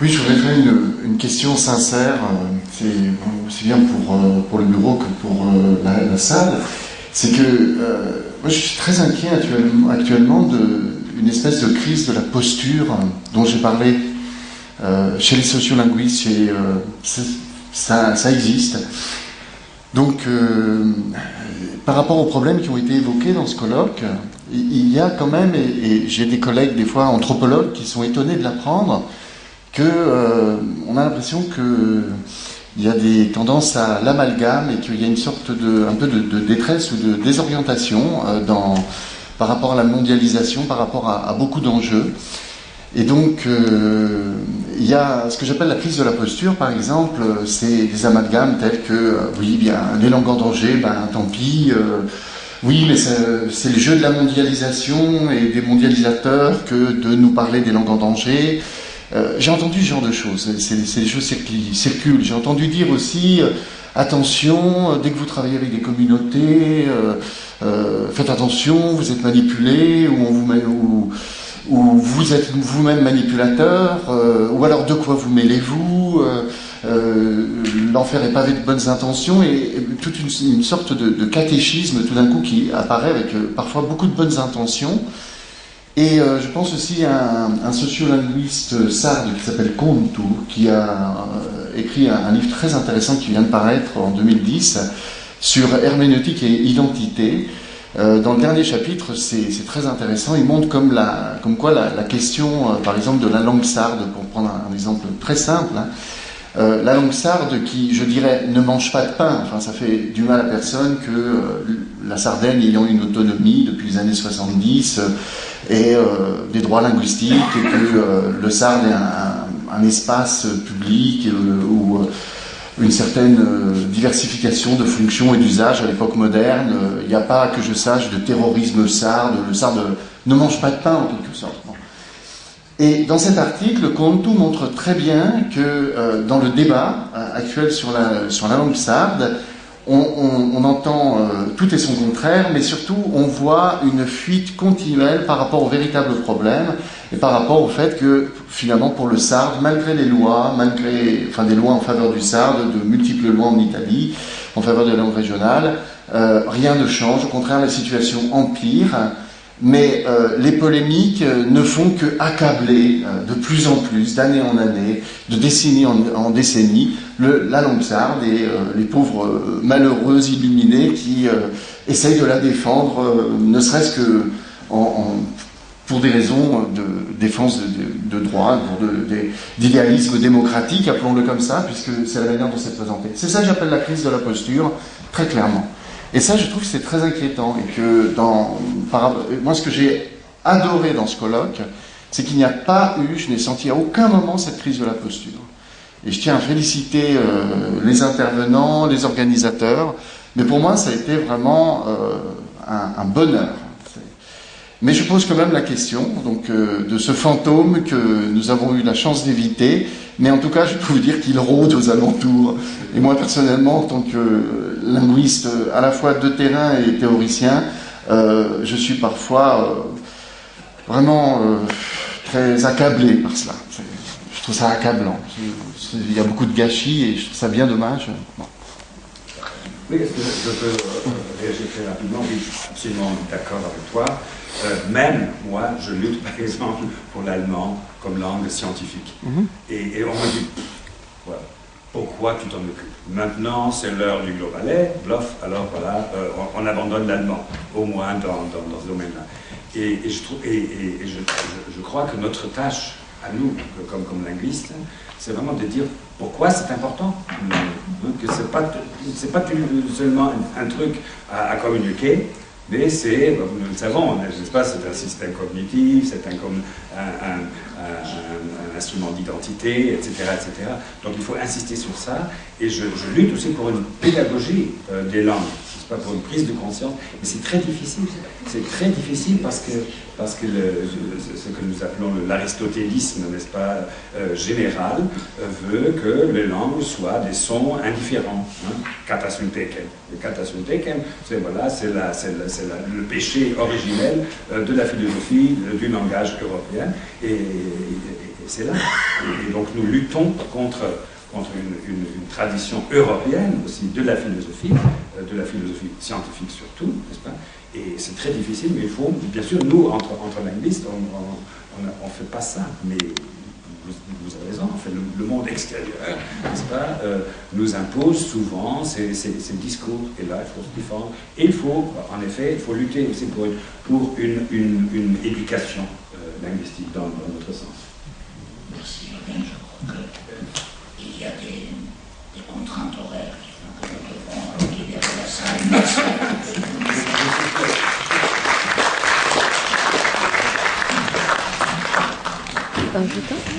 Oui, je voudrais faire une question sincère, c'est bien pour le bureau que pour la salle. C'est que moi je suis très inquiet actuellement d'une espèce de crise de la posture dont j'ai parlé chez les sociolinguistes, ça existe. Donc, par rapport aux problèmes qui ont été évoqués dans ce colloque, il y a quand même, et j'ai des collègues des fois anthropologues qui sont étonnés de l'apprendre, on a l'impression qu'il y a des tendances à l'amalgame et qu'il y a une sorte un peu de détresse ou de désorientation par rapport à la mondialisation, par rapport à beaucoup d'enjeux. Et donc, il y a ce que j'appelle la crise de la posture, par exemple, c'est des amalgames tels que, oui, bien, les langues en danger, ben tant pis, oui, mais c'est le jeu de la mondialisation et des mondialisateurs que de nous parler des langues en danger. J'ai entendu ce genre de choses, c'est des choses qui circulent. J'ai entendu dire aussi, attention, dès que vous travaillez avec des communautés, faites attention, vous êtes manipulé, ou vous êtes vous-même manipulateur, ou alors de quoi vous mêlez-vous, l'enfer est pavé de bonnes intentions, et toute une sorte de catéchisme tout d'un coup qui apparaît avec parfois beaucoup de bonnes intentions. Et je pense aussi à un sociolinguiste sarde qui s'appelle Kontu, qui a écrit un livre très intéressant qui vient de paraître en 2010 sur herméneutique et identité. Dans le dernier chapitre, c'est très intéressant. Il montre comme quoi la question, par exemple, de la langue sarde, pour prendre un exemple très simple, la langue sarde qui, je dirais, ne mange pas de pain, enfin ça fait du mal à personne que la Sardaigne ayant une autonomie depuis les années 70 et des droits linguistiques, et que le sarde est un espace public où une certaine diversification de fonctions et d'usages à l'époque moderne. Il n'y a pas, que je sache, de terrorisme sarde. Le sarde ne mange pas de pain en quelque sorte. Et dans cet article, Kontu montre très bien que dans le débat actuel sur la langue sarde, on entend tout et son contraire, mais surtout on voit une fuite continuelle par rapport aux véritables problèmes et par rapport au fait que finalement pour le sarde, malgré les lois, des lois en faveur du sarde, de multiples lois en Italie en faveur de la langue régionale, rien ne change. Au contraire, la situation empire.
Mais les polémiques ne font que accabler de plus en plus, d'année en année, de décennie en décennie, la langue sarde et les pauvres malheureux illuminés qui essayent de la défendre, ne serait-ce que pour des raisons de défense de droit, d'idéalisme démocratique, appelons-le comme ça, puisque c'est la manière dont c'est présenté. C'est ça que j'appelle la crise de la posture, très clairement. Et ça, je trouve que c'est très inquiétant, et que moi, ce que j'ai adoré dans ce colloque, c'est qu'il n'y a pas eu, je n'ai senti à aucun moment cette crise de la posture. Et je tiens à féliciter les intervenants, les organisateurs, mais pour moi, ça a été vraiment un bonheur. Mais je pose quand même la question donc, de ce fantôme que nous avons eu la chance d'éviter, mais en tout cas, je peux vous dire qu'il rôde aux alentours. Et moi, personnellement, en tant que linguiste à la fois de terrain et théoricien, je suis parfois vraiment très accablé par cela. Je trouve ça accablant. Il y a beaucoup de gâchis et je trouve ça bien dommage. Bon.
Oui, est-ce que je peux réagir très rapidement? Oui, je suis absolument d'accord avec toi. Même moi, je lutte par exemple pour l'allemand comme langue scientifique. Et on me dit, voilà, pourquoi tu t'en occupes? Maintenant, c'est l'heure du globalet, bluff, alors voilà, on abandonne l'allemand, au moins dans ce domaine-là. Et je crois que notre tâche, à nous, comme linguistes, c'est vraiment de dire pourquoi c'est important, que c'est pas seulement un truc à communiquer, mais c'est, nous le savons, n'est-ce pas, c'est un système cognitif, c'est un instrument d'identité, etc., etc. Donc il faut insister sur ça, et je lutte aussi pour une pédagogie des langues, n'est-ce pas, pour une prise de conscience, mais c'est très difficile. C'est très difficile parce que ce que nous appelons l'aristotélisme, n'est-ce pas, général, veut que les langues soient des sons indifférents. Katasuntekem. Le katasuntekem, c'est le péché originel de la philosophie du langage européen, et c'est là. Et donc nous luttons contre une tradition européenne aussi de la philosophie scientifique surtout, n'est-ce pas? Et c'est très difficile, mais il faut, bien sûr, nous, entre linguistes, on ne fait pas ça, mais vous avez raison, en fait, le monde extérieur, n'est-ce pas, nous impose souvent ces discours, et là, il faut se défendre, et il faut, en effet, il faut lutter aussi pour une éducation linguistique dans notre sens.
Merci, Robin. Je crois qu'il y a des contraintes horaires qui font que nous devons libérer la salle. Merci.
Un jeton.